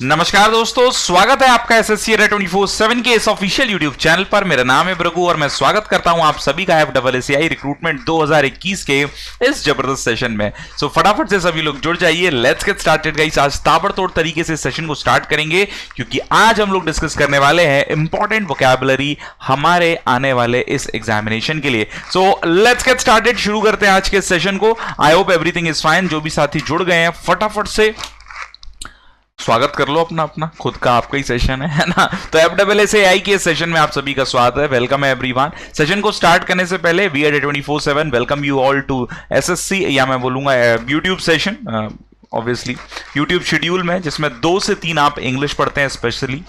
नमस्कार दोस्तों, स्वागत है आपका एसएससी अड्डा 24/7 के इस ऑफिशियल यूट्यूब चैनल पर। मेरा नाम है भृगु और मैं स्वागत करता हूं आप सभी का FSSAI रिक्रूटमेंट 2021 के इस जबरदस्त सेशन में। सो फटाफट से सभी लोग जुड़ जाइए। Let's get started guys. आज ताबड़तोड़ तरीके से सेशन को स्टार्ट करेंगे क्योंकि आज हम लोग डिस्कस करने वाले हैं इंपॉर्टेंट वोकैबुलरी हमारे आने वाले इस एग्जामिनेशन के लिए। So let's get started. शुरू करते हैं आज के सेशन को। I hope everything is fine. जो भी साथी जुड़ गए हैं फटाफट से स्वागत कर लो अपना अपना, खुद का आपका ही सेशन है ना। तो FSSAI के सेशन में आप सभी का स्वागत है। वेलकम है एवरीवन। सेशन को स्टार्ट करने से पहले we at 24/7 welcome you all to SSC या मैं बोलूंगा YouTube session, obviously YouTube schedule में, जिसमें 2 से 3 आप इंग्लिश पढ़ते हैं स्पेशली।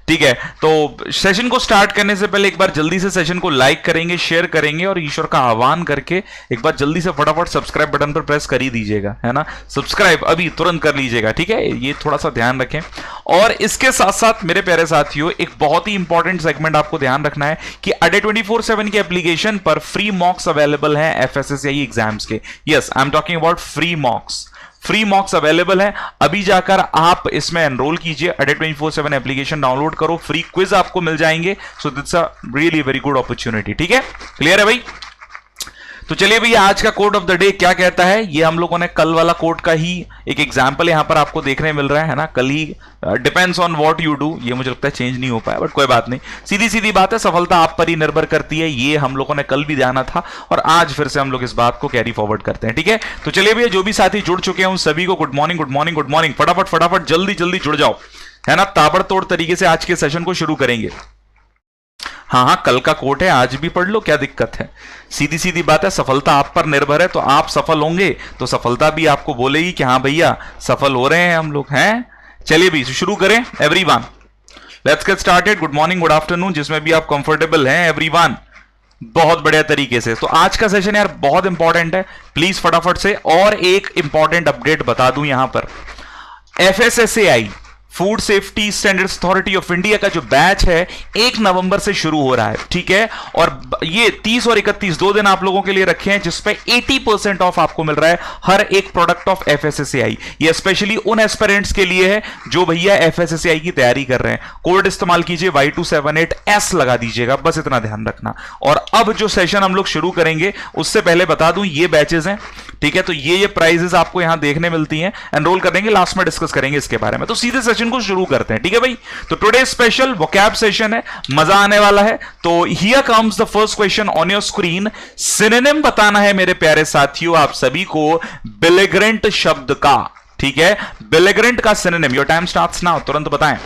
ठीक है, तो सेशन को स्टार्ट करने से पहले एक बार जल्दी से सेशन को लाइक करेंगे, शेयर करेंगे और ईश्वर का आह्वान करके एक बार जल्दी से फटाफट सब्सक्राइब बटन पर प्रेस कर ही दीजिएगा, है ना। सब्सक्राइब अभी तुरंत कर लीजिएगा, ठीक है, ये थोड़ा सा ध्यान रखें। और इसके साथ साथ मेरे प्यारे साथियों, एक बहुत ही इंपॉर्टेंट सेगमेंट आपको ध्यान रखना है कि अड्डा 24/7 के एप्लीकेशन पर फ्री मॉक्स अवेलेबल है FSSAI एग्जाम्स के। Yes, I am talking about free mocks. Free mocks available है। अभी जाकर आप इसमें एनरोल कीजिए, अड्डा 24/7 एप्लीकेशन डाउनलोड करो, फ्री क्विज आपको मिल जाएंगे। So that's a really very good opportunity. ठीक है, क्लियर है भाई। तो चलिए भैया, आज का कोड ऑफ द डे क्या कहता है, ये हम लोगों ने कल वाला कोड का ही एक एग्जांपल यहां पर आपको देखने मिल रहा है ना। कल ही depends on what you do, ये मुझे लगता है चेंज नहीं हो पाया, बट कोई बात नहीं। सीधी सीधी बात है, सफलता आप पर ही निर्भर करती है। ये हम लोगों ने कल भी जाना था और आज फिर से हम लोग इस बात को कैरी फॉरवर्ड करते हैं। ठीक है, तो चलिए भैया, जो भी साथी जुड़ चुके हैं उन सभी को good morning, good morning, good morning. फटाफट फटाफट जल्दी जल्दी जुड़ जाओ, है ना। ताबड़तोड़ तरीके से आज के सेशन को शुरू करेंगे। हाँ, कल का कोट है, आज भी पढ़ लो, क्या दिक्कत है। सीधी सीधी बात है, सफलता आप पर निर्भर है, तो आप सफल होंगे तो सफलता भी आपको बोलेगी कि हाँ भैया सफल हो रहे हैं हम लोग, हैं। चलिए भी शुरू करें everyone. Let's get started. Good morning, good afternoon, जिसमें भी आप कंफर्टेबल हैं एवरीवन, बहुत बढ़िया तरीके से। तो आज का सेशन यार बहुत इंपॉर्टेंट है, प्लीज फटाफट से। और एक इंपॉर्टेंट अपडेट बता दूं यहां पर, FSSAI food safety standards authority of India का जो बैच है 1 नवंबर से शुरू हो रहा है। ठीक है, और ये 30 और 31 2 दिन आप लोगों के लिए रखे हैं, जिसपे 80% ऑफ आपको मिल रहा है हर एक प्रोडक्ट ऑफ FSSAI। ये स्पेशली उन एस्पिरेंट्स के लिए है जो भैया FSSAI की तैयारी कर रहे हैं। कोड इस्तेमाल कीजिए Y278S लगा दीजिएगा, बस इतना ध्यान रखना। और अब जो सेशन हम लोग शुरू करेंगे उससे पहले बता दूं, ये बैचेस हैं, ठीक है। तो ये प्राइजेस आपको यहां देखने मिलती हैं। एनरोल करेंगे, लास्ट में डिस्कस करेंगे इसके बारे में। तो सीधे सेशन को शुरू करते हैं, ठीक है भाई। तो टुडे स्पेशल वोकैब सेशन है, मजा आने वाला है। तो here comes the first question on your screen. Synonym बताना है मेरे प्यारे साथियों आप सभी को बेलिग्रेंट शब्द का। ठीक है, बेलिग्रेंट का synonym. Your time starts now, तुरंत बताएं।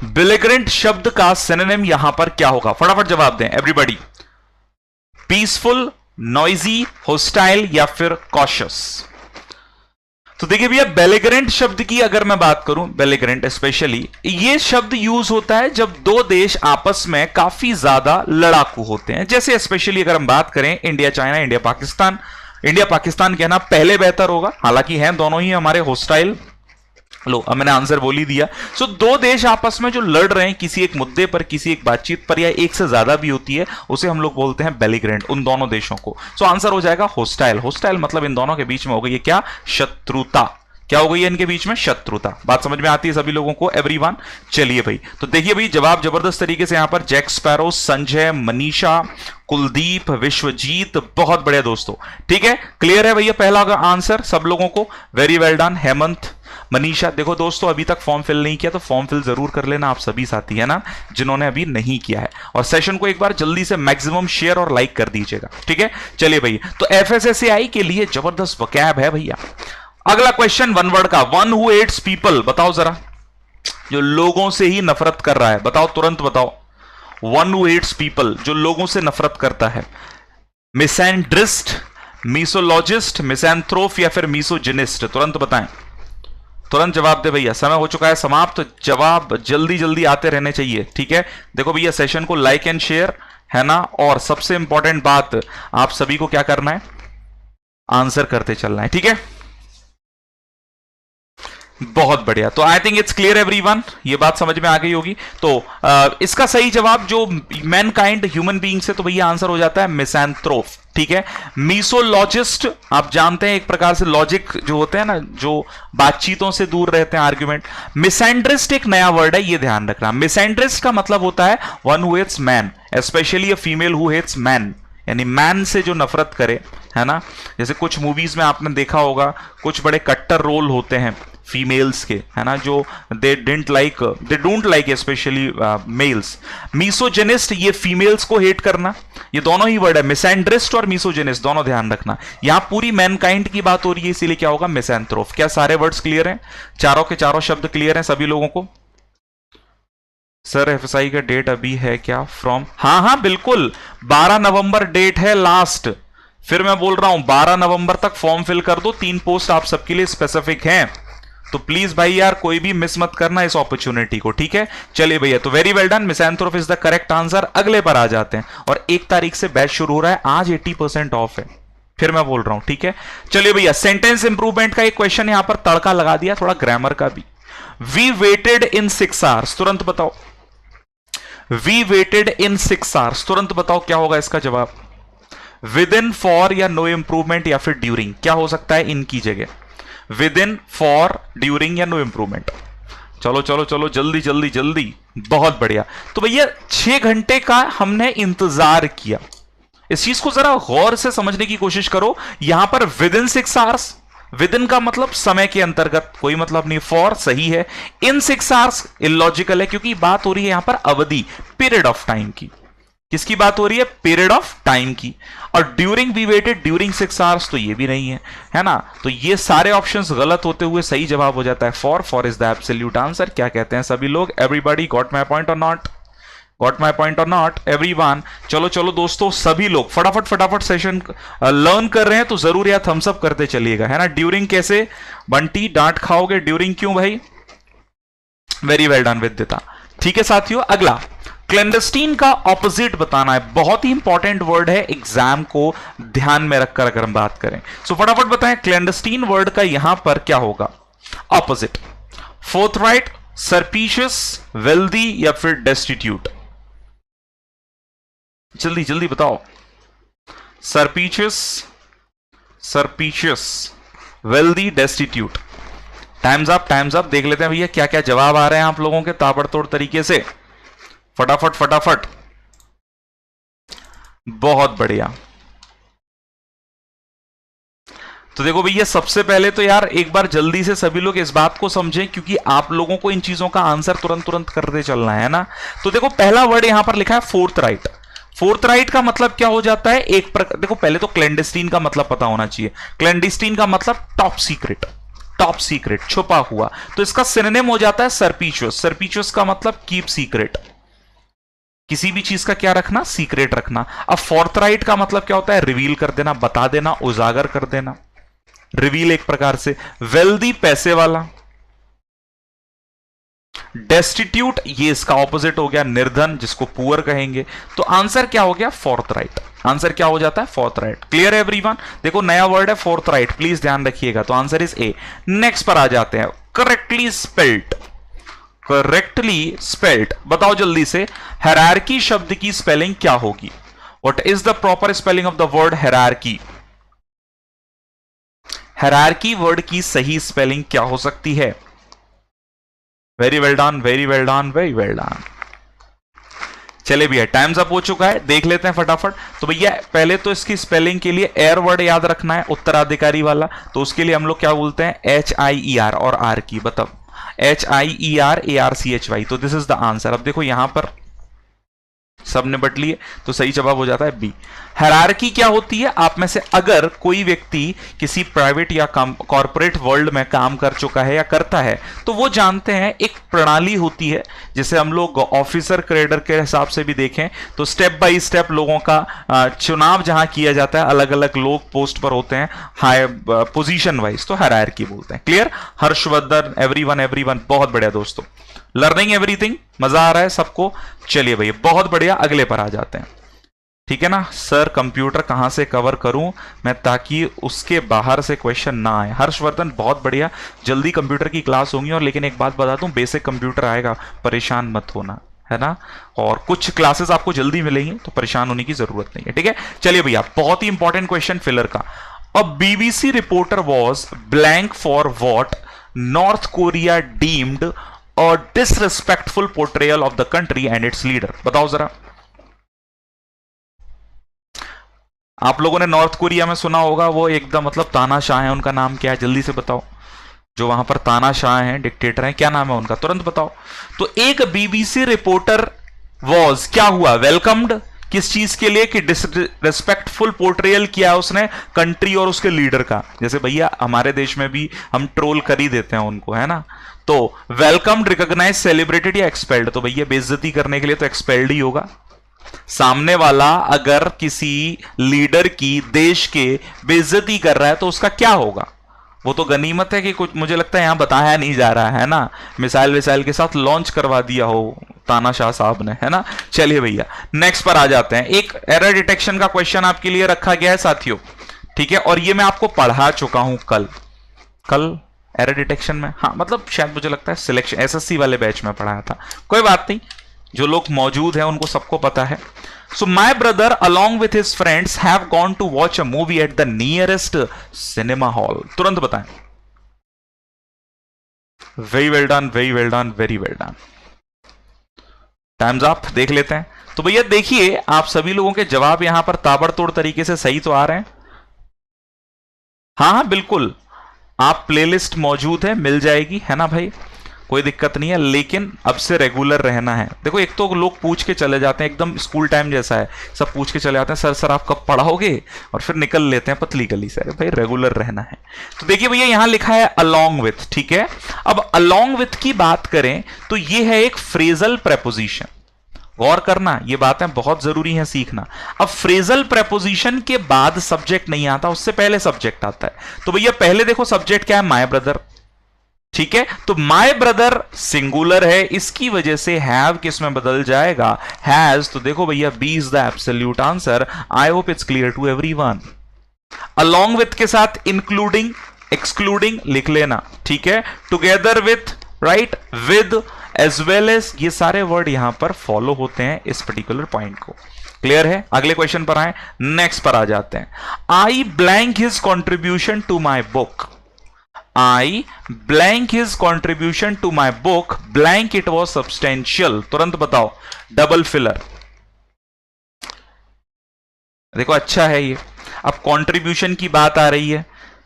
बेलिग्रेंट शब्द का सिनोनिम यहां पर क्या होगा, फटाफट जवाब दें एवरीबॉडी। पीसफुल, नॉइजी, होस्टाइल या फिर कॉशियस। तो देखिए भैया, बेलिग्रेंट शब्द की अगर मैं बात करूं, बेलिग्रेंट स्पेशली ये शब्द यूज होता है जब 2 देश आपस में काफी ज्यादा लड़ाकू होते हैं। जैसे स्पेशली अगर हम बात करें India China, India Pakistan. India Pakistan कहना पहले बेहतर होगा, हालांकि हैं दोनों ही हमारे होस्टाइल। लो, अब मैंने आंसर बोल ही दिया। सो 2 देश आपस में जो लड़ रहे हैं किसी एक मुद्दे पर, किसी एक बातचीत पर, या एक से ज्यादा भी होती है, उसे हम लोग बोलते हैं बेलिग्रेंट, उन दोनों देशों को। सो आंसर हो जाएगा होस्टाइल। होस्टाइल मतलब इन दोनों के बीच में हो गई है क्या, शत्रुता। क्या हो गई है इनके बीच में, शत्रुता। बात समझ में आती है सभी लोगों को एवरीवन। चलिए भाई, तो देखिए भाई, जवाब जबरदस्त तरीके से यहां पर जैक स्पैरो, संजय, मनीषा, कुलदीप, विश्वजीत, बहुत बढ़िया दोस्तों। ठीक है, क्लियर है भैया पहला आंसर सब लोगों को। Very well done Hemant, Manisha. देखो दोस्तों, अभी तक फॉर्म फिल नहीं किया तो फॉर्म फिल जरूर कर लेना आप सभी साथी, है ना, जिन्होंने अभी नहीं किया है। और सेशन को एक बार जल्दी से मैक्सिमम शेयर और लाइक कर दीजिएगा, ठीक है। चलिए भैया, तो FSSAI के लिए जबरदस्त वोकैब है भैया। अगला क्वेश्चन 1 वर्ड का, वन हु हेट्स पीपल। बताओ जरा, जो लोगों से ही नफरत कर रहा है, बताओ तुरंत बताओ। वन हु हेट्स पीपल, जो लोगों से नफरत करता है। मिसैंड्रिस्ट, मिसोलॉजिस्ट, मिसैंथ्रोप या फिर मिसोजिनिस्ट, तुरंत बताएं। तुरंत जवाब दे भैया, समय हो चुका है समाप्त। तो जवाब जल्दी जल्दी आते रहने चाहिए, ठीक है। देखो भैया, सेशन को लाइक एंड शेयर, है ना। और सबसे इंपॉर्टेंट बात, आप सभी को क्या करना है, आंसर करते चलना है, ठीक है। बहुत बढ़िया। तो I think it's clear everyone, ये बात समझ में आ गई होगी। तो इसका सही जवाब जो मैनकाइंड ह्यूमन बीइंग से, तो भैया आंसर हो जाता है मिसैंथ्रोप। ठीक है। मीसोलॉजिस्ट आप जानते हैं एक प्रकार से लॉजिक जो होते हैं ना, जो बातचीतों से दूर रहते हैं, आर्ग्यूमेंट। मिसैंड्रिस्ट एक नया वर्ड है, ये ध्यान रखना। मिसैंड्रिस्ट का मतलब होता है one who hates man, specially a female who hates man, यानी मैन से जो नफरत करे, है ना। जैसे कुछ मूवीज में आपने देखा होगा, कुछ बड़े कट्टर रोल होते हैं फीमेल्स के, है ना, जो they don't like specially males. Misogynist ये फीमेल्स को हेट करना, ये दोनों ही वर्ड है, मिसैंड्रिस्ट और मिसोजेनिस्ट दोनों ध्यान रखना। यहां पूरी मैनकाइंड की बात हो रही है, इसीलिए क्या होगा, मिसैंथ्रोप। क्या सारे वर्ड्स क्लियर हैं? चारों के चारों शब्द क्लियर हैं सभी लोगों को? सर एफएसआई का डेट अभी है क्या? फ्रॉम, हाँ बिल्कुल, 12 नवंबर डेट है लास्ट। फिर मैं बोल रहा हूं 12 नवंबर तक फॉर्म फिल कर दो, 3 पोस्ट आप सबके लिए स्पेसिफिक हैं। तो प्लीज भाई यार कोई भी मिस मत करना इस अपॉर्चुनिटी को, ठीक है। चलिए भैया, तो very well done, misanthrope is the correct answer. अगले पर आ जाते हैं, और 1 तारीख से बैच शुरू हो रहा है, आज 80% ऑफ है, फिर मैं बोल रहा हूं, ठीक है। चलिए भैया, सेंटेंस इंप्रूवमेंट का एक क्वेश्चन यहां पर तड़का लगा दिया, थोड़ा ग्रामर का भी। वी वेटेड इन 6 आवर्स, तुरंत बताओ। वी वेटेड इन 6 आवर्स, तुरंत बताओ क्या होगा इसका जवाब। विद इन, फॉर या नो इंप्रूवमेंट या फिर ड्यूरिंग, क्या हो सकता है इनकी जगह? विद इन, फॉर, ड्यूरिंग या नो इंप्रूवमेंट? चलो चलो चलो, जल्दी जल्दी जल्दी, बहुत बढ़िया। तो भैया 6 घंटे का हमने इंतजार किया, इस चीज को जरा गौर से समझने की कोशिश करो। यहां पर with in 6 hours, with in का मतलब समय के अंतर्गत, कोई मतलब नहीं। फॉर सही है, इन 6 आवर्स इलॉजिकल है, क्योंकि बात हो रही है यहां पर अवधि, पीरियड ऑफ टाइम की। किसकी बात हो रही है? पीरियड ऑफ टाइम की। और during, we waited during 6 hours, तो ये भी नहीं है ना। तो ये सारे ऑप्शंस गलत होते हुए सही जवाब हो जाता है for is the absolute answer. क्या कहते हैं सभी लोग? एवरीबॉडी गॉट माय पॉइंट और नॉट? गॉट माय पॉइंट और नॉट एवरीवन? चलो चलो दोस्तों, सभी लोग फटाफट फटाफट सेशन लर्न कर रहे हैं, तो जरूर यार थम्स अप करते चलिएगा, है ना। ड्यूरिंग कैसे बंटी डांट खाओगे? ड्यूरिंग क्यों भाई? Very well done Vidyata. ठीक है साथियों, अगला क्लैंडस्टीन का ऑपोजिट बताना है, बहुत ही इंपॉर्टेंट वर्ड है, एग्जाम को ध्यान में रखकर अगर हम बात करें। सो फटाफट बताएं क्लैंडस्टीन वर्ड का यहां पर क्या होगा ऑपोजिट? फोर्थराइट, सर्पिशियस, वेल्दी या फिर डेस्टिट्यूट? जल्दी जल्दी बताओ। सर्पिशियस, वेल्दी, डेस्टिट्यूट? टाइम्स अप, देख लेते हैं भैया क्या क्या जवाब आ रहे हैं आप लोगों के ताबड़तोड़ तरीके से। फटाफट फटाफट, बहुत बढ़िया। तो देखो भैया, सबसे पहले तो यार एक बार जल्दी से सभी लोग इस बात को समझें, क्योंकि आप लोगों को इन चीजों का आंसर तुरंत तुरंत करते चलना है ना। तो देखो पहला वर्ड यहां पर लिखा है फोर्थराइट। फोर्थराइट का मतलब क्या हो जाता है? एक प्रकार, देखो पहले तो क्लैंडस्टीन का मतलब पता होना चाहिए। क्लैंडस्टीन का मतलब टॉप सीक्रेट, छुपा हुआ। तो इसका सिनोनिम हो जाता है सर्पिशियस। सर्पिशियस का मतलब कीप सीक्रेट, किसी भी चीज का क्या रखना? सीक्रेट रखना। अब फोर्थराइट का मतलब क्या होता है? रिवील कर देना, बता देना, उजागर कर देना, रिवील एक प्रकार से। वेल्दी, पैसे वाला। डेस्टिट्यूट, ये इसका ऑपोजिट हो गया, निर्धन, जिसको पुअर कहेंगे। तो आंसर क्या हो गया? फोर्थराइट। आंसर क्या हो जाता है? फोर्थराइट। क्लियर है एवरीवन? देखो नया वर्ड है फोर्थराइट, प्लीज ध्यान रखिएगा। तो आंसर इज ए। नेक्स्ट पर आ जाते हैं, करेक्टली स्पेल्ड। बताओ जल्दी से, हायरार्की शब्द की स्पेलिंग क्या होगी? What is the proper spelling of the word hierarchy? Hierarchy word की सही स्पेलिंग क्या हो सकती है? Very well done, very well done, very well done. चले भैया, टाइम्स अप हो चुका है, देख लेते हैं फटाफट। तो भैया पहले तो इसकी स्पेलिंग के लिए एयर वर्ड याद रखना है, उत्तराधिकारी वाला। तो उसके लिए हम लोग क्या बोलते हैं? HIER और आर की। बताओ, HIERARCHY। तो दिस इज द आंसर। अब देखो यहां पर सबने बट लिए, तो सही जवाब हो जाता है बी। हायरार्की क्या होती है? आप में से अगर कोई व्यक्ति किसी प्राइवेट या कॉर्पोरेट वर्ल्ड में काम कर चुका है या करता है, तो वो जानते हैं एक प्रणाली होती है, जिसे हम लोग ऑफिसर कैडर के हिसाब से भी देखें तो स्टेप बाय स्टेप लोगों का चुनाव जहां किया जाता है, अलग अलग लोग पोस्ट पर होते हैं हाई पोजीशन वाइज, तो हायरार्की बोलते हैं। क्लियर? हर्षवर्धन, एवरीवन, बहुत बढ़िया दोस्तों, लर्निंग एवरीथिंग, मजा आ रहा है सबको। चलिए भैया बहुत बढ़िया, अगले पर आ जाते हैं। ठीक है ना सर, कंप्यूटर कहां से कवर करूं मैं ताकि उसके बाहर से क्वेश्चन ना आए। हर्षवर्धन बहुत बढ़िया, जल्दी कंप्यूटर की क्लास होंगी। और लेकिन एक बात बता दूं, बेसिक कंप्यूटर आएगा, परेशान मत होना, है ना। और कुछ क्लासेस आपको जल्दी मिलेंगी तो परेशान होने की जरूरत नहीं है, ठीक है। चलिए भैया, बहुत ही इंपॉर्टेंट क्वेश्चन फिलर का। A BBC reporter was blank for what North Korea deemed a disrespectful portrayal of the country and its leader. बताओ जरा, आप लोगों ने नॉर्थ कोरिया में सुना होगा, वो एकदम मतलब तानाशाह है, उनका नाम क्या है जल्दी से बताओ। जो वहां पर तानाशाह हैं, डिक्टेटर हैं, क्या नाम है उनका, तुरंत बताओ। तो एक बीबीसी रिपोर्टर वॉज क्या हुआ, वेलकम्ड किस चीज के लिए कि डिसरिस्पेक्टफुल पोर्ट्रेयल किया उसने कंट्री और उसके लीडर का। जैसे भैया हमारे देश में भी हम ट्रोल कर ही देते हैं उनको, है ना। तो वेलकम्ड, रिकॉग्नाइज, सेलिब्रेटेड या एक्सपेल्ड। तो भैया बेइज्जती करने के लिए तो एक्सपेल्ड ही होगा। सामने वाला अगर किसी लीडर की, देश के बेइज्जती कर रहा है तो उसका क्या होगा, वो तो गनीमत है कि कुछ मुझे लगता है यहां बताया नहीं जा रहा है ना, मिसाइल विसाइल के साथ लॉन्च करवा दिया हो तानाशाह साहब ने, है ना। चलिए भैया नेक्स्ट पर आ जाते हैं। एक एरर डिटेक्शन का क्वेश्चन आपके लिए रखा गया है साथियों, ठीक है। और ये मैं आपको पढ़ा चुका हूं कल एरर डिटेक्शन में, हाँ मतलब शायद मुझे लगता है सिलेक्शन एसएससी वाले बैच में पढ़ाया था, कोई बात नहीं, जो लोग मौजूद हैं उनको सबको पता है। So my brother along with his friends have gone to watch a movie at the nearest cinema hall. तुरंत बताएं। Very well done, very well done, very well done. Times up. देख लेते हैं। तो भैया देखिए, आप सभी लोगों के जवाब यहां पर ताबड़तोड़ तरीके से सही तो आ रहे हैं। हाँ बिल्कुल, आप प्लेलिस्ट मौजूद है, मिल जाएगी, है ना भाई, कोई दिक्कत नहीं है। लेकिन अब से रेगुलर रहना है। देखो एक तो लोग पूछ के चले जाते हैं, एकदम स्कूल टाइम जैसा है, सब पूछ के चले जाते हैं सर आप कब पढ़ाओगे, और फिर निकल लेते हैं पतली गली से। भाई रेगुलर रहना है। तो देखिए भैया यहां लिखा है अलोंग विथ, ठीक है। अब अलोंग विथ की बात करें तो ये है एक फ्रेजल प्रेपोजिशन। गौर करना, ये बातें बहुत जरूरी हैं सीखना। अब फ्रेजल प्रेपोजिशन के बाद सब्जेक्ट नहीं आता, उससे पहले सब्जेक्ट आता है। तो भैया पहले देखो सब्जेक्ट क्या है, माय ब्रदर, ठीक है। तो माय ब्रदर सिंगुलर है, इसकी वजह से हैव किस में बदल जाएगा, हैज। तो देखो भैया B is the absolute answer. I hope it's clear to everyone. Along with के साथ इंक्लूडिंग, एक्सक्लूडिंग लिख लेना, ठीक है। Together with, right, with, as well as, ये सारे वर्ड यहां पर फॉलो होते हैं इस पर्टिकुलर पॉइंट को। क्लियर है। अगले क्वेश्चन पर आए, नेक्स्ट पर आ जाते हैं। I blank his contribution to my book, I blank his contribution to my book blank it was substantial। तुरंत बताओ, डबल फिलर। देखो अच्छा है ये। अब कंट्रीब्यूशन की बात आ रही है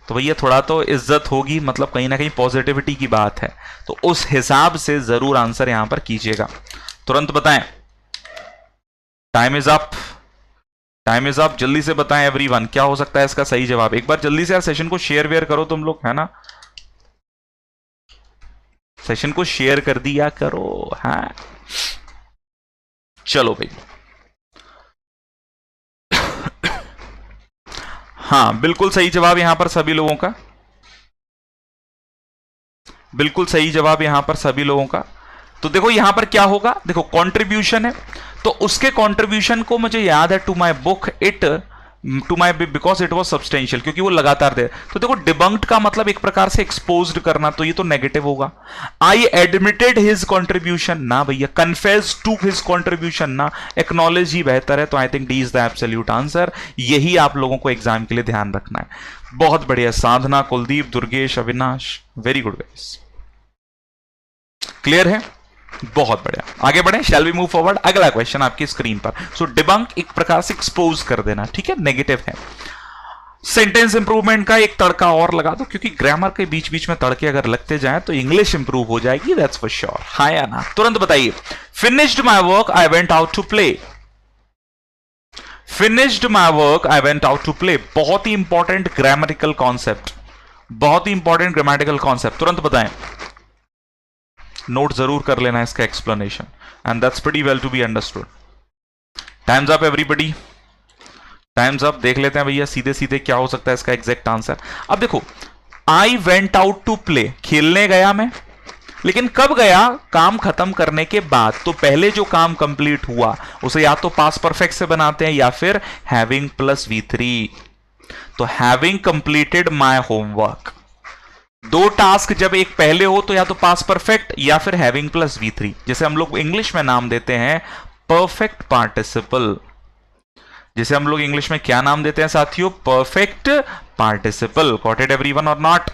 तो भैया थोड़ा तो इज्जत होगी, मतलब कहीं ना कहीं पॉजिटिविटी की बात है, तो उस हिसाब से जरूर आंसर यहां पर कीजिएगा। तुरंत बताएं, time is up, time is up, जल्दी से बताएं एवरीवन, क्या हो सकता है इसका सही जवाब। एक बार जल्दी से यार सेशन को शेयर वेयर करो तुम लोग, है ना, सेशन को शेयर कर दिया करो। हाँ चलो भाई, हाँ बिल्कुल सही जवाब यहां पर सभी लोगों का, बिल्कुल सही जवाब यहां पर सभी लोगों का। तो देखो यहां पर क्या होगा, देखो कंट्रीब्यूशन है तो उसके कंट्रीब्यूशन को मुझे याद है to my book it, to my because it was substantial, क्योंकि वो लगातार दे। तो देखो डिबंक्ड का मतलब एक प्रकार से एक्सपोज्ड करना, तो ये तो नेगेटिव होगा। आई एडमिटेड हिज कॉन्ट्रीब्यूशन, ना भैया। कन्फेस टू हिज कॉन्ट्रीब्यूशन, ना। एक्नॉलेज ही बेहतर है। तो I think D is the absolute answer. यही आप लोगों को एग्जाम के लिए ध्यान रखना है। बहुत बढ़िया, Sadhana, Kuldeep, Durgesh, Avinash, very good guys, clear है, बहुत बढ़िया। आगे बढ़े, शैल वी मूव फॉरवर्ड। अगला क्वेश्चन आपकी स्क्रीन पर। सो डिबंक एक प्रकार से एक्सपोज कर देना, ठीक है, नेगेटिव है। सेंटेंस इंप्रूवमेंट का एक तड़का और लगा दो, क्योंकि ग्रामर के बीच बीच में तड़के अगर लगते जाएं तो इंग्लिश इंप्रूव हो जाएगी, दैट्स फॉर श्योर। हाँ या ना, तुरंत बताइए। Finished my work, I went out to play. Finished my work, I went out to play. बहुत ही इंपॉर्टेंट ग्रामेटिकल कॉन्सेप्ट, बहुत ही इंपॉर्टेंट ग्रामेटिकल कॉन्सेप्ट। तुरंत बताएं, नोट जरूर कर लेना इसका explanation, and that's pretty well to be understood. Time's up everybody, time's up. देख लेते हैं भैया सीधे सीधे क्या हो सकता है इसका एग्जैक्ट आंसर। अब देखो, I went out to play, खेलने गया मैं, लेकिन कब गया? काम खत्म करने के बाद। तो पहले जो काम कंप्लीट हुआ उसे या तो पास्ट परफेक्ट से बनाते हैं या फिर हैविंग प्लस V3। तो हैविंग कंप्लीटेड माय होमवर्क, दो टास्क जब एक पहले हो तो या तो पास्ट परफेक्ट या फिर हैविंग प्लस V3, जैसे हम लोग इंग्लिश में नाम देते हैं परफेक्ट पार्टिसिपल। जिसे हम लोग इंग्लिश में क्या नाम देते हैं साथियों? Perfect participle. Got it everyone और नॉट?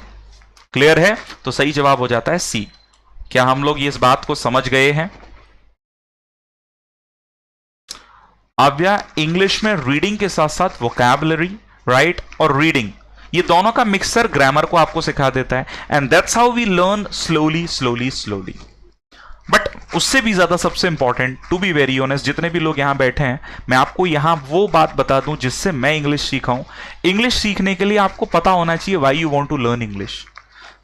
क्लियर है? तो सही जवाब हो जाता है सी। क्या हम लोग ये इस बात को समझ गए हैं? अब या इंग्लिश में रीडिंग के साथ साथ वोकैबुलरी, राइट, और रीडिंग, ये दोनों का मिक्सर ग्रामर को आपको सिखा देता है। And that's how we learn slowly slowly slowly. But उससे भी ज्यादा सबसे important, to be very honest, जितने भी लोग यहां बैठे हैं, मैं आपको यहां वो बात बता दूं जिससे मैं इंग्लिश सीखा हूं। इंग्लिश सीखने के लिए आपको पता होना चाहिए why you want to learn English.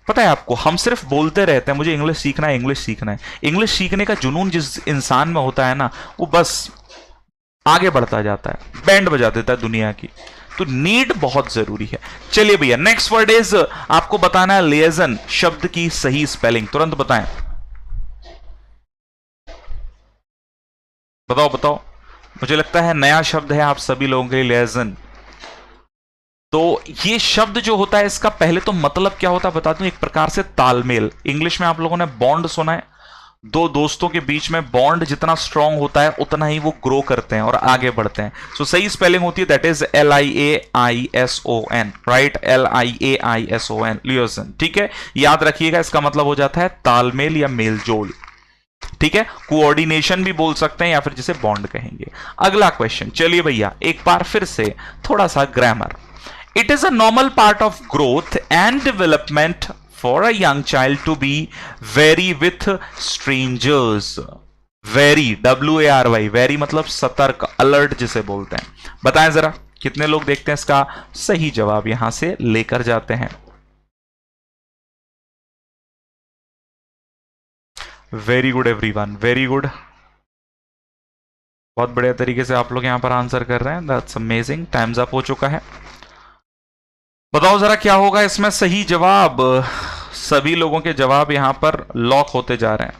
पता है आपको, हम सिर्फ बोलते रहते हैं मुझे इंग्लिश सीखना है, इंग्लिश सीखना है। इंग्लिश सीखने का जुनून जिस इंसान में होता है ना, वो बस आगे बढ़ता जाता है, बैंड बजा देता है दुनिया की। तो नीड बहुत जरूरी है। चलिए भैया, नेक्स्ट वर्ड इज, आपको बताना है लिएजन शब्द की सही स्पेलिंग। तुरंत बताएं, बताओ बताओ। मुझे लगता है नया शब्द है आप सभी लोगों के लिए, लिएजन। तो ये शब्द जो होता है, इसका पहले तो मतलब क्या होता है बता दूं। एक प्रकार से तालमेल। इंग्लिश में आप लोगों ने बॉन्ड सुना है, दो दोस्तों के बीच में बॉन्ड जितना स्ट्रांग होता है उतना ही वो ग्रो करते हैं और आगे बढ़ते हैं। सो सही स्पेलिंग होती है that is LIAISON, right, LIAISON, लिएजन। ठीक है, याद रखिएगा, इसका मतलब हो जाता है तालमेल या मेलजोल। ठीक है, कोऑर्डिनेशन भी बोल सकते हैं या फिर जिसे बॉन्ड कहेंगे। अगला क्वेश्चन, चलिए भैया एक बार फिर से थोड़ा सा grammar. It is a normal part of growth and development for a young child to be very with strangers. Very, WARY, very मतलब सतर्क, अलर्ट जिसे बोलते हैं। बताएं जरा कितने लोग देखते हैं इसका सही जवाब यहां से लेकर जाते हैं? Very good everyone, very good. बहुत बढ़िया तरीके से आप लोग यहां पर आंसर कर रहे हैं, दैट्स अमेजिंग। टाइम्स अप हो चुका है। बताओ जरा क्या होगा इसमें सही जवाब? सभी लोगों के जवाब यहां पर लॉक होते जा रहे हैं।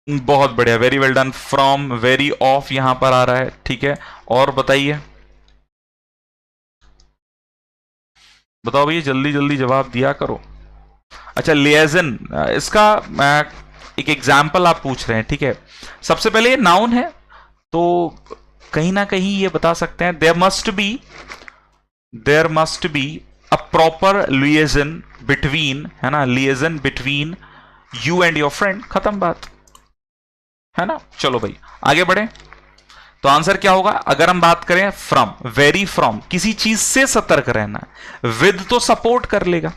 बहुत बढ़िया, very well done. From, very of यहां पर आ रहा है। ठीक है, और बताइए, बताओ भैया, जल्दी जल्दी जवाब दिया करो। अच्छा, लिएजन, इसका एक एग्जाम्पल आप पूछ रहे हैं। ठीक है, सबसे पहले ये नाउन है, तो कहीं ना कहीं ये बता सकते हैं there must be a proper liaison between, है ना, liaison between you and your friend. खत्म बात, है ना। चलो भाई आगे बढ़े। तो आंसर क्या होगा? अगर हम बात करें फ्रॉम, वेरी फ्रॉम, किसी चीज से सतर्क रहना है। विद तो सपोर्ट कर लेगा,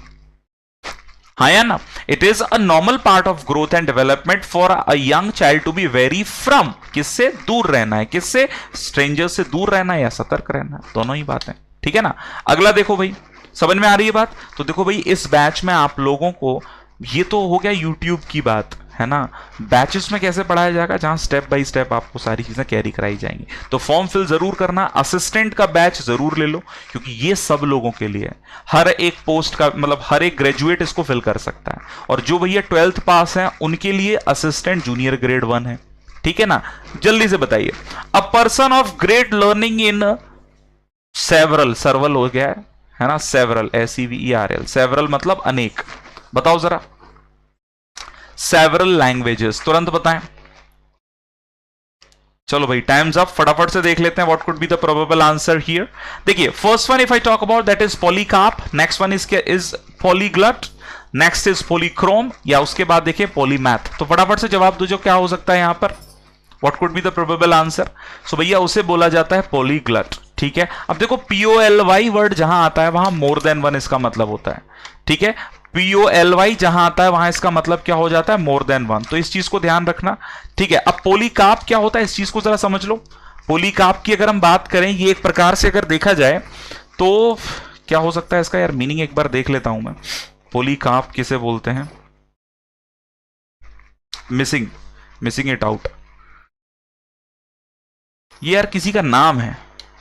हाँ या ना। It is a normal part of growth and development for a young child to be very from, किससे दूर रहना है, किससे? स्ट्रेंजर से दूर रहना है या सतर्क रहना है, दोनों ही बातें। ठीक है ना। अगला देखो भाई, समझ में आ रही है बात? तो देखो भाई, इस बैच में आप लोगों को, ये तो हो गया यूट्यूब की बात, है ना। बैचेस में कैसे पढ़ाया जाएगा, जहां स्टेप बाय स्टेप आपको सारी चीजें कैरी कराई जाएंगी। तो फॉर्म फिल जरूर करना, असिस्टेंट का बैच जरूर ले लो, क्योंकि ये सब लोगों के लिए है। हर एक पोस्ट का मतलब हर एक ग्रेजुएट इसको फिल कर सकता है। और जो भैया 12th पास है उनके लिए असिस्टेंट जूनियर ग्रेड 1 है। ठीक है ना। जल्दी से बताइए, a person of great learning in several, several हो गया है ना, सेवरल, SEVERL, सेवरल मतलब अनेक। बताओ जरा, सेवरल लैंग्वेजेस, तुरंत बताएं। चलो भाई, टाइम्स अप, फटाफट से देख लेते हैं what could be the probable answer here. देखिए, first one if I talk about that is polycarp, next one is polyglot, next is polychrome, या उसके बाद देखिए पॉलीमैथ। तो फटाफट से जवाब दो जो क्या हो सकता है यहां पर, what could be the probable answer. So भैया उसे बोला जाता है पॉलीग्लट। ठीक है, अब देखो POLY वर्ड जहां आता है वहां मोर देन वन इसका मतलब होता है। ठीक है, POLY जहां आता है वहां इसका मतलब क्या हो जाता है? More than one. तो इस चीज को ध्यान रखना। ठीक है, अब पॉलीकार्प क्या होता है, इस चीज को जरा समझ लो। पॉलीकार्प की अगर हम बात करें, ये एक प्रकार से अगर देखा जाए तो क्या हो सकता है इसका, यार मीनिंग एक बार देख लेता हूं मैं। पॉलीकार्प किसे बोलते हैं? Missing it out. ये यार किसी का नाम है,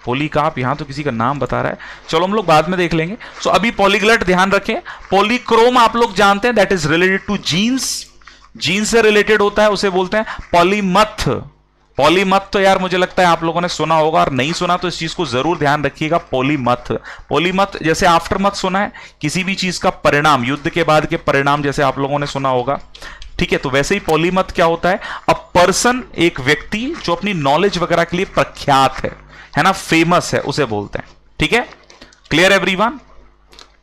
पॉलीकार्प, यहां तो किसी का नाम बता रहा है, चलो हम लोग बाद में देख लेंगे। सो अभी पॉलीग्लट ध्यान रखें। पॉलीक्रोम आप लोग जानते हैं, that is related to genes, genes से रिलेटेड होता है, उसे बोलते हैं पॉलीमथ। पॉलीमथ तो यार मुझे लगता है आप लोगों ने सुना होगा, और नहीं सुना तो इस चीज को जरूर ध्यान रखिएगा। पॉलीमथ, पॉलीमथ जैसे आफ्टरमथ सुना है, किसी भी चीज का परिणाम, युद्ध के बाद के परिणाम जैसे आप लोगों ने सुना होगा, ठीक है। तो वैसे ही पॉलीमथ क्या होता है, अ पर्सन, एक व्यक्ति जो अपनी नॉलेज वगैरह के लिए प्रख्यात है ना, फेमस है, उसे बोलते हैं, ठीक है। Clear everyone.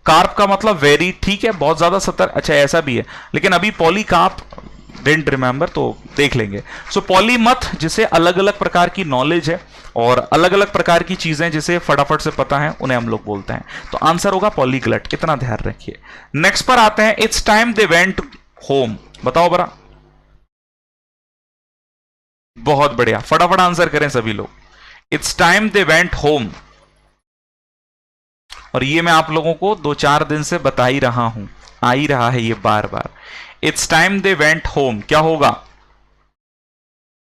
कार्प का मतलब वेरी, ठीक है, बहुत ज्यादा सतर, अच्छा ऐसा भी है, लेकिन अभी पॉलीकार्प डिडंट रिमेंबर, तो देख लेंगे। सो पॉलीमथ जिसे अलग अलग प्रकार की नॉलेज है और अलग अलग प्रकार की चीजें जिसे फटाफट से पता है, उन्हें हम लोग बोलते हैं। तो आंसर होगा पॉलीग्लट, इतना ध्यान रखिए। नेक्स्ट पर आते हैं, it's time they went home. बताओ बरा, बहुत बढ़िया, फटाफट आंसर करें सभी लोग। It's time they went home, और ये मैं आप लोगों को 2-4 दिन से बता ही रहा हूं, आ ही रहा है ये बार बार। It's time they went home क्या होगा,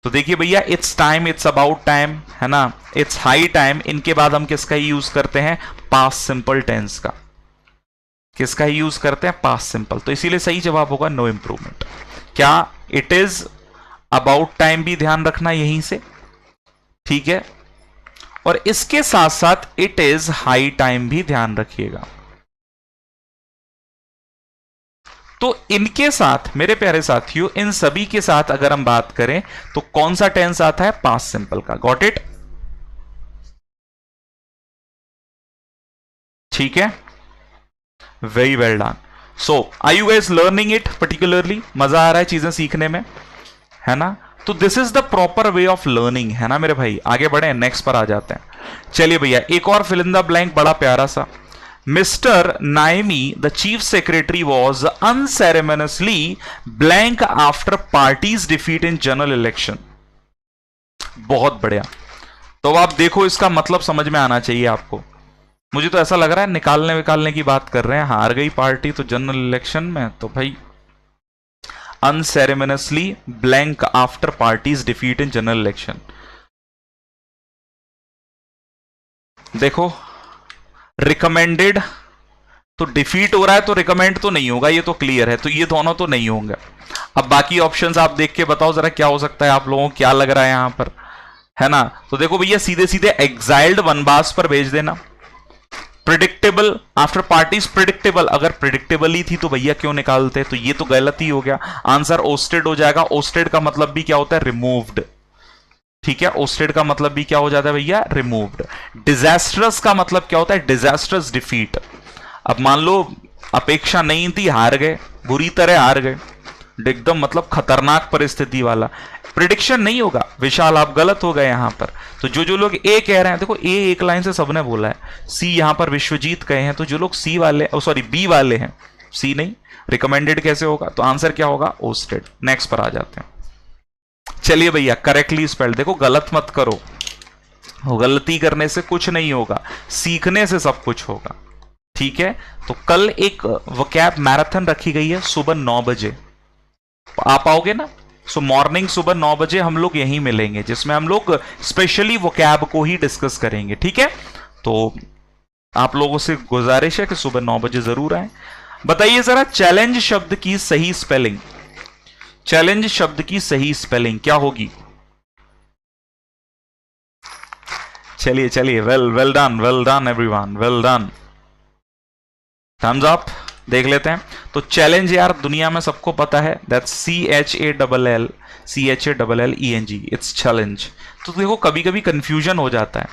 तो देखिए भैया, it's time, it's about time, है ना, इट्स हाई टाइम, इनके बाद हम किसका यूज करते हैं, पास्ट सिंपल टेंस का। किसका ही यूज करते हैं, पास्ट सिंपल, तो इसीलिए सही जवाब होगा नो इंप्रूवमेंट। क्या इट इज अबाउट टाइम भी ध्यान रखना यहीं से, ठीक है, और इसके साथ साथ इट इज हाई टाइम भी ध्यान रखिएगा। तो इनके साथ मेरे प्यारे साथियों, इन सभी के साथ अगर हम बात करें तो कौन सा टेंस आता है, पास्ट सिंपल का। गॉट इट, ठीक है, very well done. So are you guys learning it particularly, मजा आ रहा है चीजें सीखने में, है ना। तो this is the proper way of learning, है ना मेरे भाई। आगे बढ़े, नेक्स्ट पर आ जाते हैं। चलिए भैया, एक और फिल इन द ब्लैंक बड़ा प्यारा सा। Mr Naimi the chief secretary was unceremoniously blank after parties defeat in general election. बहुत बढ़िया। तो आप देखो, इसका मतलब समझ में आना चाहिए आपको। मुझे तो ऐसा लग रहा है निकालने विकालने की बात कर रहे हैं, हार गई पार्टी तो जनरल इलेक्शन में, तो भाई unceremoniously blank after parties defeat in general election. देखो, रिकमेंडेड तो डिफीट हो रहा है, तो रिकमेंड तो नहीं होगा, ये तो क्लियर है, तो ये दोनों तो नहीं होंगे। अब बाकी ऑप्शंस आप देख के बताओ जरा क्या हो सकता है, आप लोगों को क्या लग रहा है यहां पर, है ना। तो देखो भैया, सीधे सीधे एग्जाइल्ड वनवास पर भेज देना। प्रिडिक्टेबल आफ्टर पार्टीज, प्रिडिक्टेबल, अगर प्रिडिक्टेबल ही थी तो भैया क्यों निकालते, तो ये तो गलत ही हो गया। आंसर ओस्टेड हो जाएगा। ओस्टेड का मतलब भी क्या होता है, रिमूव्ड, ठीक है। ओस्टेड का मतलब भी क्या हो जाता है भैया, रिमूव्ड। डिजास्ट्रस का मतलब क्या होता है, डिजास्ट्रस डिफीट। अब मान लो अपेक्षा नहीं थी, हार गए, बुरी तरह हार गए, एकदम मतलब खतरनाक परिस्थिति वाला। प्रिडिक्शन नहीं होगा विशाल, आप गलत हो गए यहां पर। तो जो लोग ए कह रहे हैं, देखो ए एक लाइन से सबने बोला है, सी यहां पर विश्वजीत कहे हैं, तो जो लोग सी वाले, सॉरी बी वाले हैं, सी नहीं, रिकमेंडेड कैसे होगा, तो आंसर क्या होगा, ओस्टेड। नेक्स्ट पर आ जाते हैं। चलिए भैया, करेक्टली स्पेल्ड, देखो गलत मत करो, गलती करने से कुछ नहीं होगा, सीखने से सब कुछ होगा, ठीक है। तो कल एक वोकैब मैराथन रखी गई है सुबह 9 बजे, आप आओगे ना। सो मॉर्निंग सुबह 9 बजे हम लोग यहीं मिलेंगे, जिसमें हम लोग स्पेशली वोकैब को ही डिस्कस करेंगे, ठीक है। तो आप लोगों से गुजारिश है कि सुबह 9 बजे जरूर आए। बताइए जरा, चैलेंज शब्द की सही स्पेलिंग, चैलेंज शब्द की सही स्पेलिंग क्या होगी। चलिए चलिए, well done everyone, well done, thumbs up. देख लेते हैं। तो चैलेंज यार दुनिया में सबको पता है, दैट्स CHALLENG, इट्स चैलेंज। तो देखो कभी कभी कंफ्यूजन हो जाता है।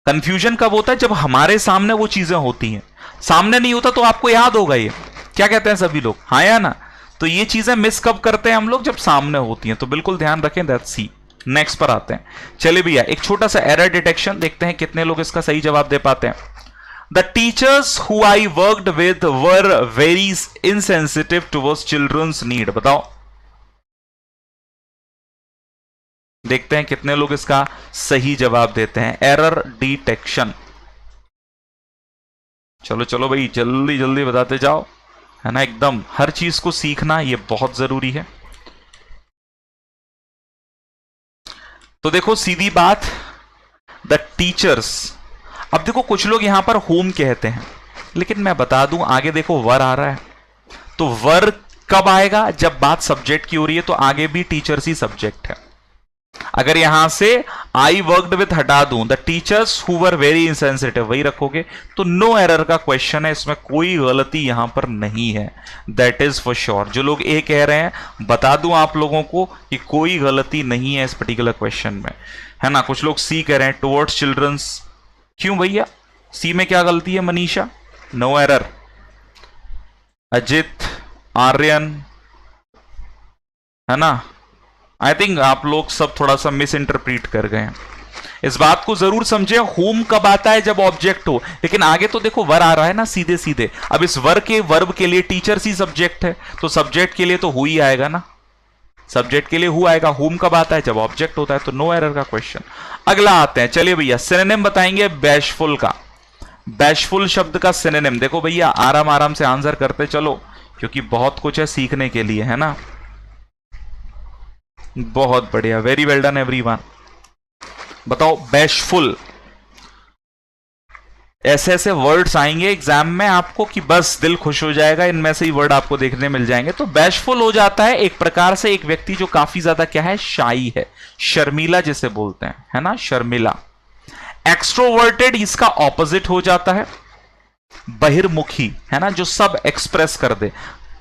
कंफ्यूजन कब होता है, जब हमारे सामने वो चीजें होती हैं, सामने नहीं होता तो आपको याद होगा ये, क्या कहते हैं सभी लोग, हाँ या ना। तो ये चीजें मिस कब करते हैं हम लोग, जब सामने होती हैं, तो बिल्कुल ध्यान रखें, दैट्स सी। नेक्स्ट पर आते हैं। चलिए भैया, एक छोटा सा एरर डिटेक्शन देखते हैं कितने लोग इसका सही जवाब दे पाते हैं। The teachers who I worked with were very insensitive towards children's need. बताओ, देखते हैं कितने लोग इसका सही जवाब देते हैं। एरर डिटेक्शन, चलो चलो भाई, जल्दी जल्दी बताते जाओ, है ना। एकदम हर चीज को सीखना ये बहुत जरूरी है। तो देखो सीधी बात, द टीचर्स। अब देखो कुछ लोग यहां पर होम कहते हैं, लेकिन मैं बता दूं आगे देखो वर आ रहा है, तो वर कब आएगा? जब बात सब्जेक्ट की हो रही है, तो आगे भी टीचर्स ही सब्जेक्ट है। अगर यहां से आई वर्कड विथ हटा दूं, the teachers who were very insensitive, वही रखोगे तो नो एरर का क्वेश्चन है, इसमें कोई गलती यहां पर नहीं है, दैट इज फॉर श्योर। जो लोग ए कह रहे हैं बता दूं आप लोगों को कि कोई गलती नहीं है इस पर्टिकुलर क्वेश्चन में, है ना। कुछ लोग सी कह रहे हैं टुवर्ड्स चिल्ड्रंस, क्यों भैया सी में क्या गलती है? मनीषा नो एरर, अजित, आर्यन, है ना। आई थिंक आप लोग सब थोड़ा सा मिस इंटरप्रीट कर गए हैं। इस बात को जरूर समझे, होम कब आता है? जब ऑब्जेक्ट हो, लेकिन आगे तो देखो वर आ रहा है ना सीधे सीधे। अब इस वर के वर्ब के लिए टीचर्स ही सब्जेक्ट है, तो सब्जेक्ट के लिए तो हु ही आएगा ना, सब्जेक्ट के लिए हु आएगा। होम कब आता है? जब ऑब्जेक्ट होता है, तो नो एरर का क्वेश्चन। अगला आते हैं, चलिए भैया सिनोनिम बताएंगे बैशफुल का। बैशफुल शब्द का सिनोनिम देखो भैया, आराम आराम से आंसर करते चलो, क्योंकि बहुत कुछ है सीखने के लिए, है ना। बहुत बढ़िया, वेरी वेल डन एवरीवन। बताओ बैशफुल। ऐसे ऐसे वर्ड्स आएंगे एग्जाम में आपको कि बस दिल खुश हो जाएगा, इनमें से ही वर्ड आपको देखने मिल जाएंगे। तो बैशफुल हो जाता है एक प्रकार से एक व्यक्ति जो काफी ज्यादा क्या है, शाई है, शर्मीला जिसे बोलते हैं, है ना, शर्मिला। एक्सट्रोवर्टेड इसका ऑपोजिट हो जाता है बहिर्मुखी, है ना, जो सब एक्सप्रेस कर दे।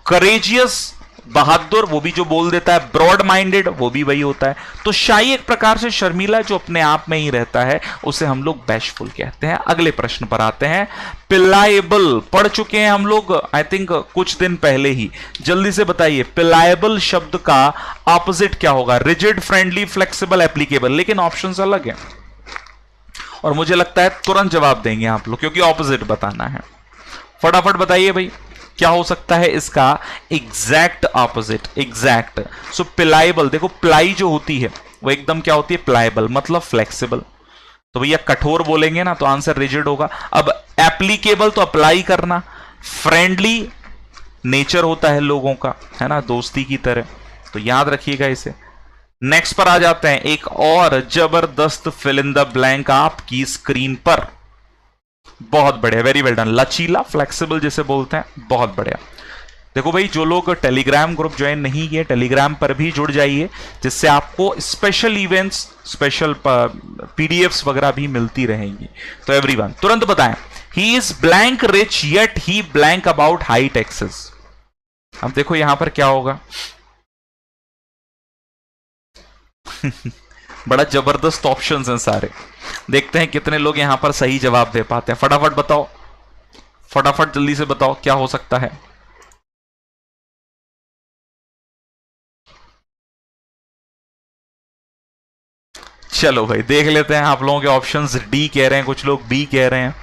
करेजियस बहादुर, वो भी जो बोल देता है। ब्रॉड माइंडेड, वो भी वही होता है। तो शाई एक प्रकार से शर्मीला जो अपने आप में ही रहता है, उसे हम लोग बैशफुल कहते हैं। अगले प्रश्न पर आते हैं, पिलाएबल पढ़ चुके हैं हम लोग आई थिंक कुछ दिन पहले ही। जल्दी से बताइए पिलाएबल शब्द का ऑपोजिट क्या होगा? Rigid, friendly, flexible, applicable. लेकिन ऑप्शंस अलग है और मुझे लगता है तुरंत जवाब देंगे आप लोग, क्योंकि ऑपोजिट बताना है। फटाफट बताइए भाई क्या हो सकता है इसका एग्जैक्ट ऑपोजिट? एग्जैक्ट। सो पिलाएबल, देखो प्लाई जो होती है वो एकदम क्या होती है, प्लाएबल, मतलब फ्लेक्सिबल। तो भैया कठोर बोलेंगे ना तो आंसर रिजिड होगा। अब एप्लीकेबल तो अप्लाई करना, फ्रेंडली नेचर होता है लोगों का, है ना, दोस्ती की तरह, तो याद रखिएगा इसे। नेक्स्ट पर आ जाते हैं, एक और जबरदस्त फिल इन द ब्लैंक आपकी स्क्रीन पर। बहुत बढ़िया, वेरी वेल डन। लचीला, फ्लेक्सिबल जिसे बोलते हैं, बहुत बढ़िया। देखो भाई जो लोग टेलीग्राम ग्रुप ज्वाइन नहीं किए, टेलीग्राम पर भी जुड़ जाइए, जिससे आपको स्पेशल इवेंट्स, स्पेशल पीडीएफ्स वगैरह भी मिलती रहेंगी। तो एवरीवन तुरंत बताएं, he is blank rich yet he blank about high taxes. अब देखो यहां पर क्या होगा बड़ा जबरदस्त ऑप्शंस हैं सारे, देखते हैं कितने लोग यहां पर सही जवाब दे पाते हैं। फटाफट बताओ, फटाफट जल्दी से बताओ क्या हो सकता है। चलो भाई देख लेते हैं आप लोगों के ऑप्शंस। डी कह रहे हैं कुछ लोग, बी कह रहे हैं,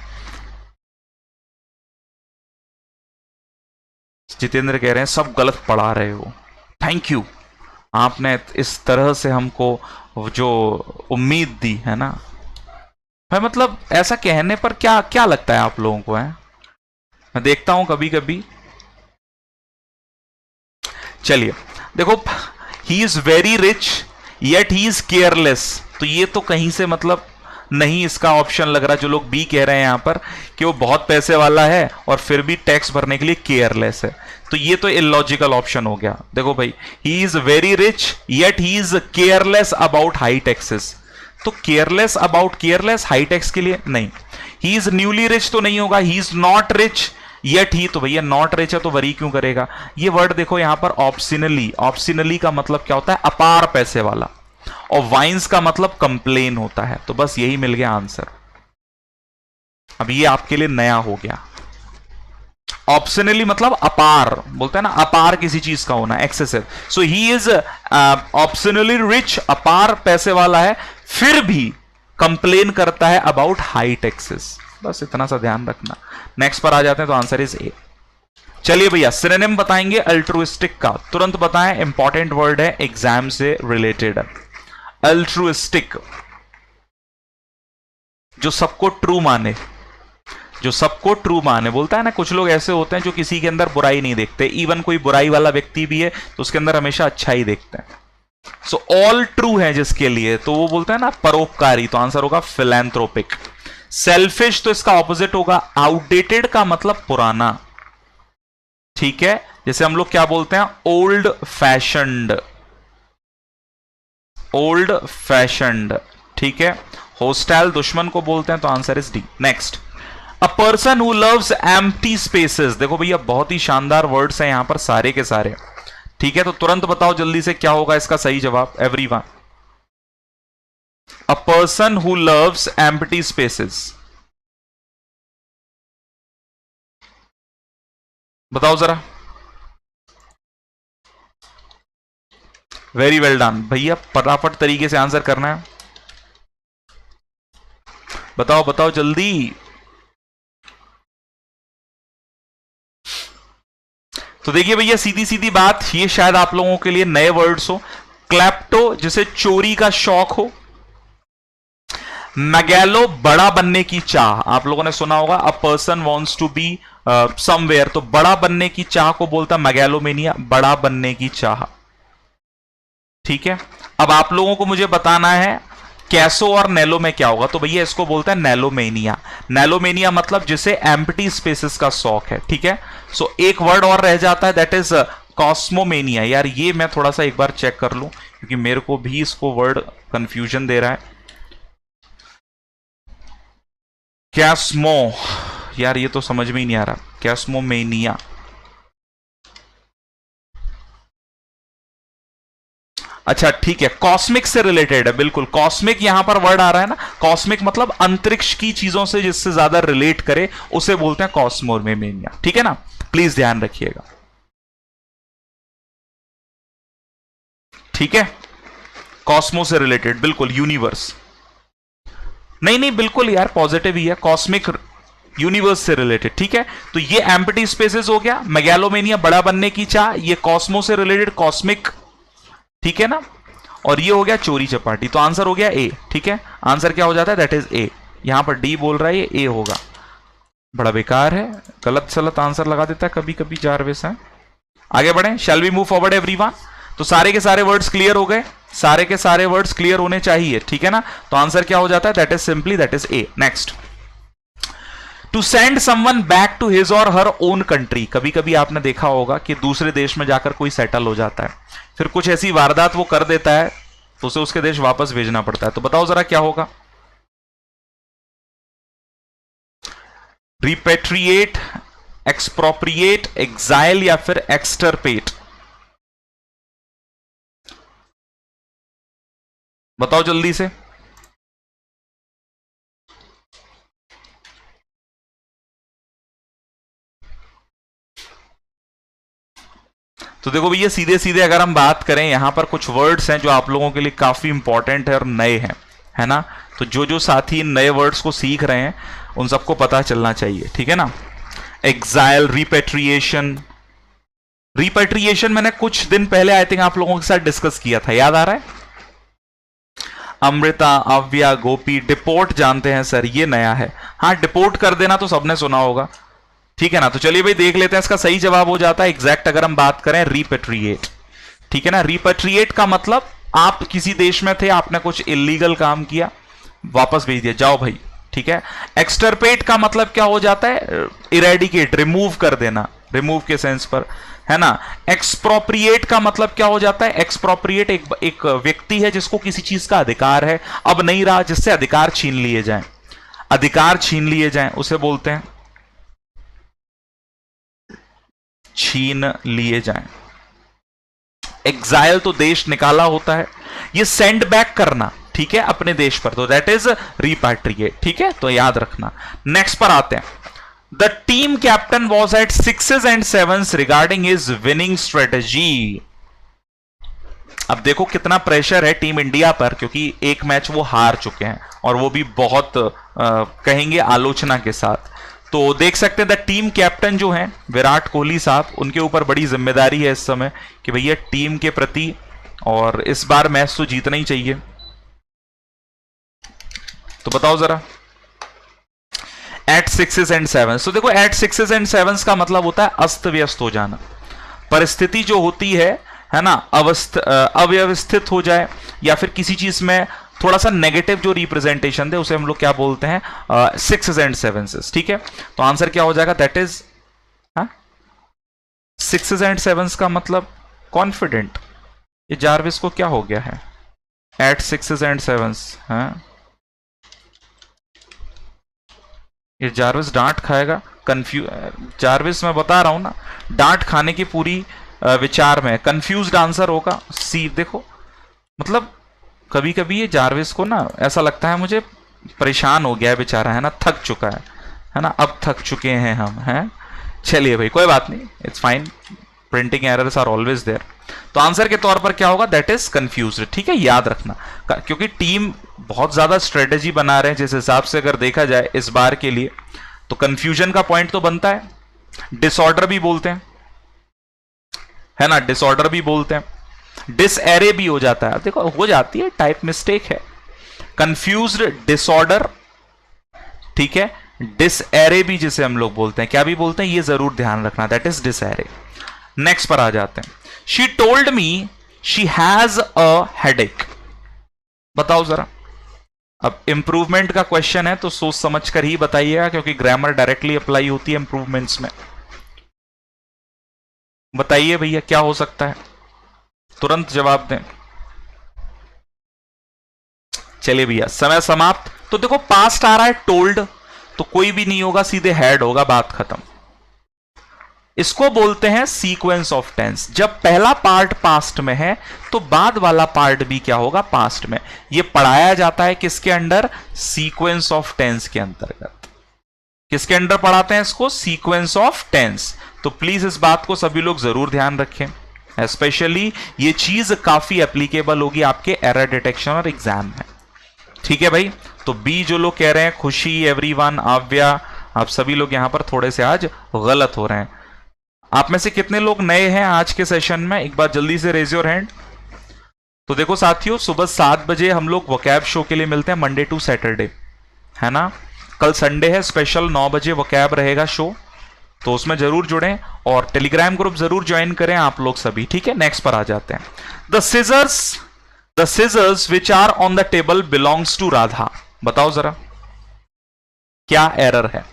जितेंद्र कह रहे हैं सब गलत पढ़ा रहे हो। थैंक यू, आपने इस तरह से हमको जो उम्मीद दी है ना भाई, मतलब ऐसा कहने पर क्या क्या लगता है आप लोगों को है? मैं देखता हूं कभी कभी। चलिए देखो, ही is very rich yet he is careless, तो ये तो कहीं से मतलब नहीं इसका ऑप्शन लग रहा। जो लोग बी कह रहे हैं यहां पर कि वो बहुत पैसे वाला है और फिर भी टैक्स भरने के लिए केयरलेस है, तो ये तो इलॉजिकल ऑप्शन हो गया। देखो भाई, he is very rich yet he is careless about high taxes, तो careless about, careless high tax के लिए नहीं। ही इज न्यूली रिच तो नहीं होगा, he is not rich yet ही, तो भैया नॉट रिच है तो वरी क्यों करेगा। ये वर्ड देखो यहां पर ऑप्शनली, ऑप्शनली का मतलब क्या होता है, अपार पैसे वाला, और वाइन्स का मतलब कंप्लेन होता है, तो बस यही मिल गया आंसर। अब ये आपके लिए नया हो गया। ऑप्शनली मतलब अपार, बोलते हैं ना अपार किसी चीज का होना, excessive. So he is optionally rich, अपार पैसे वाला है, फिर भी कंप्लेन करता है अबाउट हाई टैक्सेस, बस इतना सा ध्यान रखना। नेक्स्ट पर आ जाते हैं, तो आंसर इज ए। चलिए भैया सिनोनिम बताएंगे अल्ट्रुइस्टिक का, तुरंत बताएं, इंपॉर्टेंट वर्ड है, एग्जाम से रिलेटेड है। अल्ट्रुइस्टिक, जो सबको ट्रू माने, जो सबको ट्रू माने, बोलता है ना कुछ लोग ऐसे होते हैं जो किसी के अंदर बुराई नहीं देखते, इवन कोई बुराई वाला व्यक्ति भी है तो उसके अंदर हमेशा अच्छा ही देखते हैं। सो ऑल ट्रू है जिसके लिए, तो वो बोलते हैं ना परोपकारी, तो आंसर होगा फिलैंथ्रोपिक। सेल्फिश तो इसका ऑपोजिट होगा आउटडेटेड का मतलब पुराना, ठीक है, जैसे हम लोग क्या बोलते हैं ओल्ड फैशन्ड, ओल्ड फैशन्ड, ठीक है। होस्टाइल दुश्मन को बोलते हैं, तो answer is D. Next, a person who loves empty spaces, देखो भैया बहुत ही शानदार वर्ड्स हैं यहां पर सारे के सारे, ठीक है, तो तुरंत बताओ जल्दी से क्या होगा इसका सही जवाब everyone. A person who loves empty spaces, बताओ जरा। वेरी वेल डन भैया, फटाफट तरीके से आंसर करना है, बताओ बताओ जल्दी। तो देखिए भैया सीधी सीधी बात, ये शायद आप लोगों के लिए नए वर्ड्स हो। क्लैप्टो जिसे चोरी का शौक हो, मैगैलो बड़ा बनने की चाह, आप लोगों ने सुना होगा a person wants to be somewhere, तो बड़ा बनने की चाह को बोलता है मैगैलोमेनिया, बड़ा बनने की चाह, ठीक है। अब आप लोगों को मुझे बताना है कैसो और नेलो में क्या होगा, तो भैया इसको बोलते हैं नेलोमेनिया। नेलोमेनिया मतलब जिसे एम्प्टी स्पेसेस का शौक है, ठीक है। सो एक वर्ड और रह जाता है, दैट इज कॉस्मोमेनिया। यार ये मैं थोड़ा सा एक बार चेक कर लूं क्योंकि मेरे को भी इसको वर्ड कंफ्यूजन दे रहा है। कैस्मो, यार ये तो समझ में ही नहीं आ रहा, कैस्मोमेनिया, अच्छा ठीक है, कॉस्मिक से रिलेटेड है, बिल्कुल कॉस्मिक यहां पर वर्ड आ रहा है ना, कॉस्मिक मतलब अंतरिक्ष की चीजों से जिससे ज्यादा रिलेट करे उसे बोलते हैं कॉस्मोमेनिया, ठीक है ना, प्लीज ध्यान रखिएगा, ठीक है। कॉस्मो से रिलेटेड बिल्कुल, यूनिवर्स नहीं नहीं बिल्कुल यार पॉजिटिव ही है, कॉस्मिक यूनिवर्स से रिलेटेड, ठीक है। तो ये एम्प्टी स्पेसेस हो गया, मेगालोमेनिया बड़ा बनने की चाह, ये कॉस्मो से रिलेटेड कॉस्मिक, ठीक है ना, और ये हो गया चोरी चपाटी, तो आंसर हो गया ए, ठीक है। आंसर क्या हो जाता है, दैट इज ए। यहां पर डी बोल रहा है, ये ए होगा, बड़ा बेकार है, गलत सलत आंसर लगा देता है कभी कभी जारवेस है। आगे बढ़े, shall we move forward everyone. तो सारे के सारे वर्ड्स क्लियर हो गए, सारे के सारे वर्ड्स क्लियर होने चाहिए, ठीक है ना। तो आंसर क्या हो जाता है, that is simply that is A. Next, to send someone back to his और हर ओन कंट्री, कभी कभी आपने देखा होगा कि दूसरे देश में जाकर कोई सेटल हो जाता है, फिर कुछ ऐसी वारदात वो कर देता है तो उसे उसके देश वापस भेजना पड़ता है, तो बताओ जरा क्या होगा। रिपेट्रिएट, एक्सप्रोप्रिएट, एग्जाइल या फिर एक्सटरपेट, बताओ जल्दी से। तो देखो भैया सीधे सीधे अगर हम बात करें, यहां पर कुछ वर्ड्स हैं जो आप लोगों के लिए काफी इंपॉर्टेंट है और नए हैं, है ना। तो जो जो साथी इन नए वर्ड्स को सीख रहे हैं उन सबको पता चलना चाहिए, ठीक है ना। एग्जाइल, रिपेट्रिएशन, रिपेट्रिएशन मैंने कुछ दिन पहले आई थिंक आप लोगों के साथ डिस्कस किया था, याद आ रहा है। अमृता, अव्या, गोपी, डिपोर्ट जानते हैं सर, ये नया है। हाँ डिपोर्ट कर देना तो सबने सुना होगा, ठीक है ना। तो चलिए भाई देख लेते हैं, इसका सही जवाब हो जाता है एग्जैक्ट अगर हम बात करें रिपेट्रिएट, ठीक है ना। रिपेट्रिएट का मतलब आप किसी देश में थे, आपने कुछ इलीगल काम किया, वापस भेज दिया, जाओ भाई, ठीक है। एक्सटरपेट का मतलब क्या हो जाता है, इरेडिकेट, रिमूव कर देना, रिमूव के सेंस पर, है ना। एक्सप्रोप्रिएट का मतलब क्या हो जाता है, एक्सप्रोप्रिएट एक व्यक्ति है जिसको किसी चीज का अधिकार है, अब नहीं रहा, जिससे अधिकार छीन लिए जाएं, अधिकार छीन लिए जाएं उसे बोलते हैं छीन लिए जाएं। एग्जाइल तो देश निकाला होता है, ये सेंड बैक करना, ठीक है, अपने देश पर, तो दैट इज रिपैट्रिएट, ठीक है, तो याद रखना। नेक्स्ट पर आते हैं, the team captain was at 6s and 7s regarding his winning strategy. अब देखो कितना प्रेशर है टीम इंडिया पर, क्योंकि एक मैच वो हार चुके हैं और वो भी बहुत कहेंगे आलोचना के साथ। तो देख सकते हैं द टीम कैप्टन जो हैं विराट कोहली साहब, उनके ऊपर बड़ी जिम्मेदारी है इस समय कि भैया टीम के प्रति, और इस बार मैच तो जीतना ही चाहिए। तो बताओ जरा, एट 6s and 7s, तो देखो एट 6s and 7s का मतलब होता है अस्त व्यस्त हो जाना, परिस्थिति जो होती है है ना, अव्यवस्थित हो जाए, या फिर किसी चीज में थोड़ा सा नेगेटिव जो रिप्रेजेंटेशन दे, उसे हम लोग क्या बोलते हैं, सिक्सेस एंड सेवेंसेस। ठीक है, तो आंसर क्या हो जाएगा, that is sixes and sevens का मतलब कॉन्फिडेंट। ये जार्विस को क्या हो गया है, एट सिक्सेस एंड सेवेंस, ये जार्विस डांट खाएगा, जार्विस मैं बता रहा हूं ना, डांट खाने की पूरी विचार में कंफ्यूज्ड आंसर होगा सी। देखो मतलब कभी कभी ये जार्विस को ना ऐसा लगता है मुझे परेशान हो गया है बेचारा, है ना, थक चुका है ना, अब थक चुके हैं हम, हैं। चलिए भाई कोई बात नहीं, it's fine, printing errors are always there. तो आंसर के तौर पर क्या होगा, दैट इज कंफ्यूज्ड। ठीक है, याद रखना, क्योंकि टीम बहुत ज्यादा स्ट्रेटेजी बना रहे हैं जिस हिसाब से अगर देखा जाए इस बार के लिए, तो कंफ्यूजन का पॉइंट तो बनता है। डिसऑर्डर भी बोलते हैं, है ना, डिसऑर्डर भी बोलते हैं, डिसएरे भी हो जाता है। देखो हो जाती है, टाइप मिस्टेक है, कंफ्यूज्ड, डिसऑर्डर, ठीक है, डिसएरे भी जिसे हम लोग बोलते हैं, क्या भी बोलते हैं, ये जरूर ध्यान रखना, दैट इज डिसएरे। नेक्स्ट पर आ जाते हैं, she told me she has a headache. बताओ जरा, अब इंप्रूवमेंट का क्वेश्चन है तो सोच समझ कर ही बताइएगा, क्योंकि ग्रामर डायरेक्टली अप्लाई होती है इंप्रूवमेंट्स में। बताइए भैया क्या हो सकता है, तुरंत जवाब दें। चलिए भैया समय समाप्त। तो देखो पास्ट आ रहा है, टोल्ड तो कोई भी नहीं होगा, सीधे हेड होगा, बात खत्म। इसको बोलते हैं सीक्वेंस ऑफ टेंस। जब पहला पार्ट पास्ट में है तो बाद वाला पार्ट भी क्या होगा, पास्ट में। यह पढ़ाया जाता है किसके अंडर, सीक्वेंस ऑफ टेंस के अंतर्गत। किसके अंडर पढ़ाते हैं इसको, सीक्वेंस ऑफ टेंस। तो प्लीज इस बात को सभी लोग जरूर ध्यान रखें, स्पेशली ये चीज काफी एप्लीकेबल होगी आपके एरर डिटेक्शन और एग्जाम में। ठीक है भाई, तो बी जो लोग कह रहे हैं, खुशी, एवरीवन, आव्या, आप सभी लोग यहां पर थोड़े से आज गलत हो रहे हैं। आप में से कितने लोग नए हैं आज के सेशन में, एक बार जल्दी से रेज योर हैंड। तो देखो साथियों, सुबह 7 बजे हम लोग वोकैब शो के लिए मिलते हैं, मंडे टू सैटरडे, है ना। कल संडे है, स्पेशल 9 बजे वोकैब रहेगा शो, तो उसमें जरूर जुड़ें और टेलीग्राम ग्रुप जरूर ज्वाइन करें आप लोग सभी। ठीक है, नेक्स्ट पर आ जाते हैं। The scissors which are on the table belongs to Radha. बताओ जरा क्या एरर है।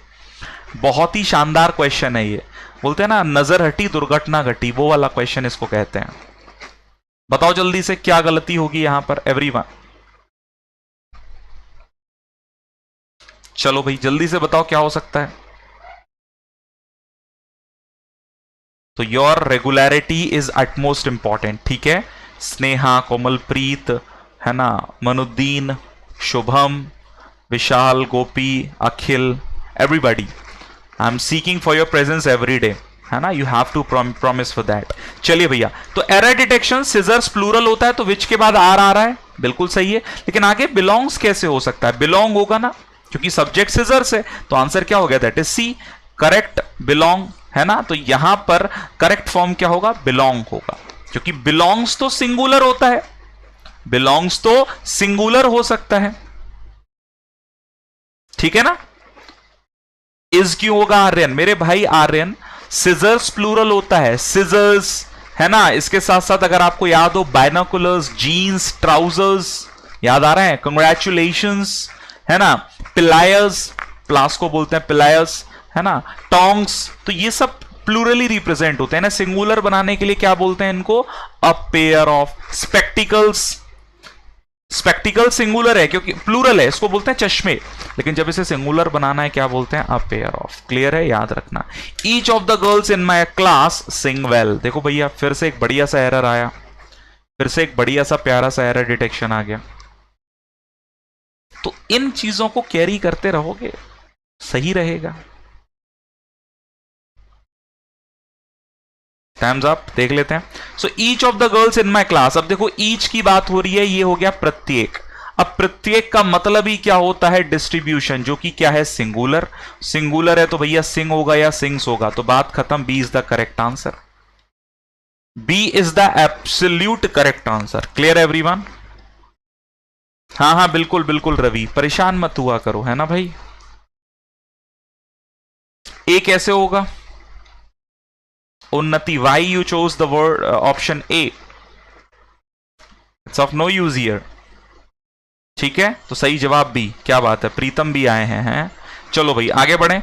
बहुत ही शानदार क्वेश्चन है ये, बोलते हैं ना नजर हटी दुर्घटना घटी, वो वाला क्वेश्चन इसको कहते हैं। बताओ जल्दी से क्या गलती होगी यहां पर एवरीवन। चलो भाई जल्दी से बताओ क्या हो सकता है। तो your regularity is utmost important. ठीक है, स्नेहा, कोमलप्रीत, है ना, Manuddin, Shubham, Vishal, Gopi, Akhil, everybody, I am seeking for your presence every day, है ना, you have to promise for that. चलिए भैया, तो एरर डिटेक्शन, सिजर्स प्लूरल होता है तो विच के बाद आर आ रहा है, बिल्कुल सही है, लेकिन आगे बिलोंग्स कैसे हो सकता है, बिलोंग होगा ना, क्योंकि सब्जेक्ट सिजर्स है, तो आंसर क्या हो गया, that is C, correct, belong, है ना। तो यहां पर करेक्ट फॉर्म क्या होगा, बिलोंग होगा, क्योंकि बिलोंग्स तो सिंगुलर होता है, बिलोंग्स तो सिंगुलर हो सकता है, ठीक है ना। इज क्यों होगा आर्यन, मेरे भाई आर्यन, सिजर्स प्लूरल होता है, सिजर्स, है ना। इसके साथ साथ अगर आपको याद हो, बाइनोकुलर्स, जीन्स, ट्राउजर्स, याद आ रहे हैं, कंग्रेचुलेशंस, है ना, पिलायर्स, प्लास को बोलते हैं पिलायर्स, है ना, टोंग्स, तो ये सब प्लूरली रिप्रेजेंट होते हैं ना। सिंगुलर बनाने के लिए क्या बोलते हैं इनको, a pair of. Spectacles, spectacled singular है क्योंकि प्लूरल है, इसको बोलते हैं चश्मे, लेकिन जब इसे सिंगुलर बनाना है क्या बोलते हैं, अ पेयर ऑफ। क्लियर है, याद रखना। Each of the girls in my class Singh well. देखो भैया फिर से एक बढ़िया सा एरर आया, फिर से एक बढ़िया सा प्यारा सा एरर डिटेक्शन आ गया। तो इन चीजों को कैरी करते रहोगे, सही रहेगा। टाइम्स अप, देख लेते हैं। So each of the girls in my class, अब देखो ईच की बात हो रही है, ये हो गया प्रत्येक। अब प्रत्येक का मतलब ही क्या होता है, डिस्ट्रीब्यूशन, जो कि क्या है, सिंगुलर। सिंगुलर है तो भैया सिंग होगा या सिंग्स होगा, तो बात खत्म, B is the correct answer, B is the absolute correct answer. Clear everyone. हाँ हाँ बिल्कुल बिल्कुल रवि, परेशान मत हुआ करो, है ना भाई। ए कैसे होगा, Unnati, why you chose the word option A, it's of no use here. ठीक है, तो सही जवाब बी। क्या बात है, प्रीतम भी आए हैं। चलो भाई आगे बढ़े।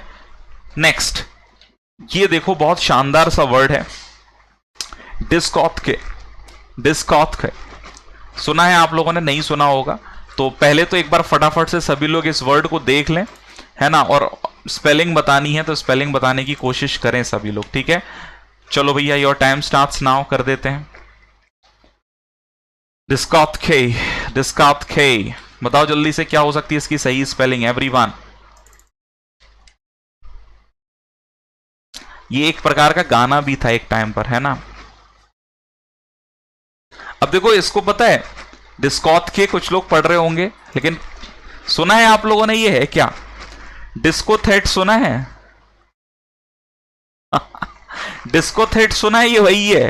नेक्स्ट, ये देखो बहुत शानदार सा वर्ड है, डिस्कॉथके। डिस्कॉथके सुना है आप लोगों ने, नहीं सुना होगा तो पहले तो एक बार फटाफट से सभी लोग इस वर्ड को देख लें, है ना, और स्पेलिंग बतानी है तो स्पेलिंग बताने की कोशिश करें सभी लोग। ठीक है, चलो भैया योर टाइम स्टार्ट्स नाउ कर देते हैं। डिस्कॉथके, डिस्कॉथके, बताओ जल्दी से क्या हो सकती है इसकी सही स्पेलिंग एवरीवन। ये एक प्रकार का गाना भी था एक टाइम पर, है ना। अब देखो इसको पता है डिस्कॉथके, कुछ लोग पढ़ रहे होंगे, लेकिन सुना है आप लोगों ने ये है क्या, डिस्कोथेट सुना है? डिस्कोथेट सुना है? ये वही है,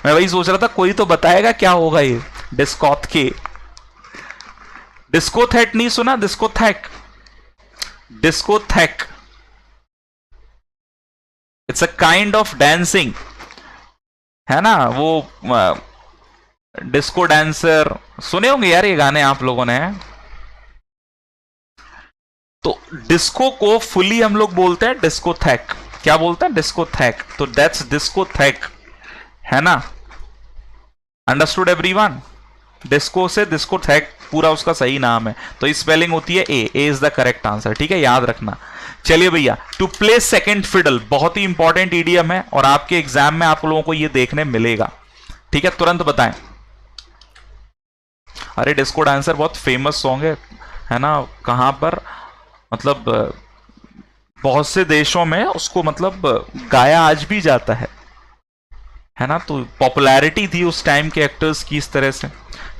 मैं वही सोच रहा था कोई तो बताएगा क्या होगा ये डिस्कॉथके। डिस्कोथेट नहीं सुना? Discotheque, discotheque, it's a kind of dancing, है ना। वो डिस्को डांसर सुने होंगे यार ये गाने आप लोगों ने। तो डिस्को को फुली हम लोग बोलते हैं डिस्कोथैक। क्या बोलते हैं? डिस्कोथैक। तो दैट्स डिस्कोथैक, है ना। Understood everyone? डिस्को से डिस्कोथैक पूरा उसका सही नाम है, तो स्पेलिंग होती है ए इज द करेक्ट आंसर। ठीक है, याद रखना। चलिए भैया, टू प्ले सेकंड फिडल बहुत ही इंपॉर्टेंट ईडियम है और आपके एग्जाम में आप लोगों को ये देखने मिलेगा। ठीक है, तुरंत बताएं। अरे डिस्को डांसर बहुत फेमस सॉन्ग है ना। कहां पर, मतलब बहुत से देशों में उसको मतलब गाया आज भी जाता है ना। तो पॉपुलैरिटी थी उस टाइम के एक्टर्स की इस तरह से।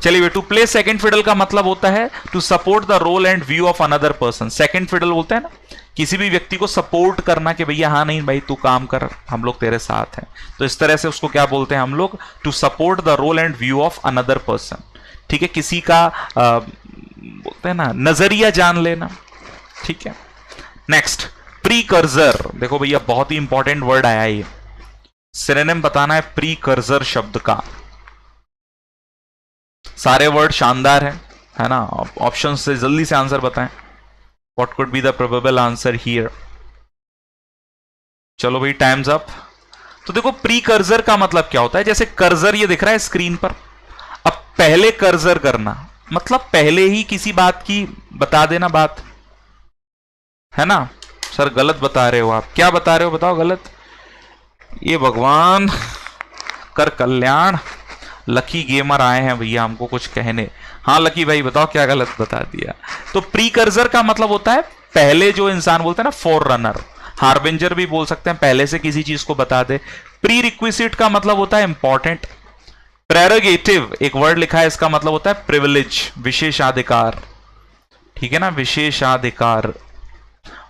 चलिए, टू प्ले सेकंड फिडल का मतलब होता है to support the role and view of another person. Second fiddle बोलते हैं ना, किसी भी व्यक्ति को सपोर्ट करना कि भैया हाँ नहीं भाई तू काम कर, हम लोग तेरे साथ हैं। तो इस तरह से उसको क्या बोलते हैं हम लोग, to support the role and view of another person. ठीक है, किसी का बोलते हैं ना नजरिया जान लेना। ठीक है, नेक्स्ट, प्रीकर्सर। देखो भैया बहुत ही इंपॉर्टेंट वर्ड आया है ये, सिनोनिम बताना है प्रीकर्सर शब्द का। सारे वर्ड शानदार है ना। ऑप्शन से जल्दी से आंसर बताएं, what could be the probable answer here. चलो भाई टाइम्स अप। तो देखो प्रीकर्सर का मतलब क्या होता है, जैसे कर्सर ये दिख रहा है स्क्रीन पर, अब पहले कर्सर करना मतलब पहले ही किसी बात की बता देना बात, है ना। सर गलत बता रहे हो आप, क्या बता रहे हो बताओ गलत। ये भगवान कर कल्याण, लकी गेमर आए हैं भैया हमको कुछ कहने। हाँ लकी भाई बताओ क्या गलत बता दिया। तो प्रीकर्सर का मतलब होता है पहले, जो इंसान बोलते हैं ना फोर रनर, हार्बिंजर भी बोल सकते हैं, पहले से किसी चीज को बता दे। प्री रिक्विजिट का मतलब होता है इंपॉर्टेंट। प्रेरोगेटिव एक वर्ड लिखा है, इसका मतलब होता है प्रिविलेज, विशेषाधिकार। ठीक है ना, विशेषाधिकार।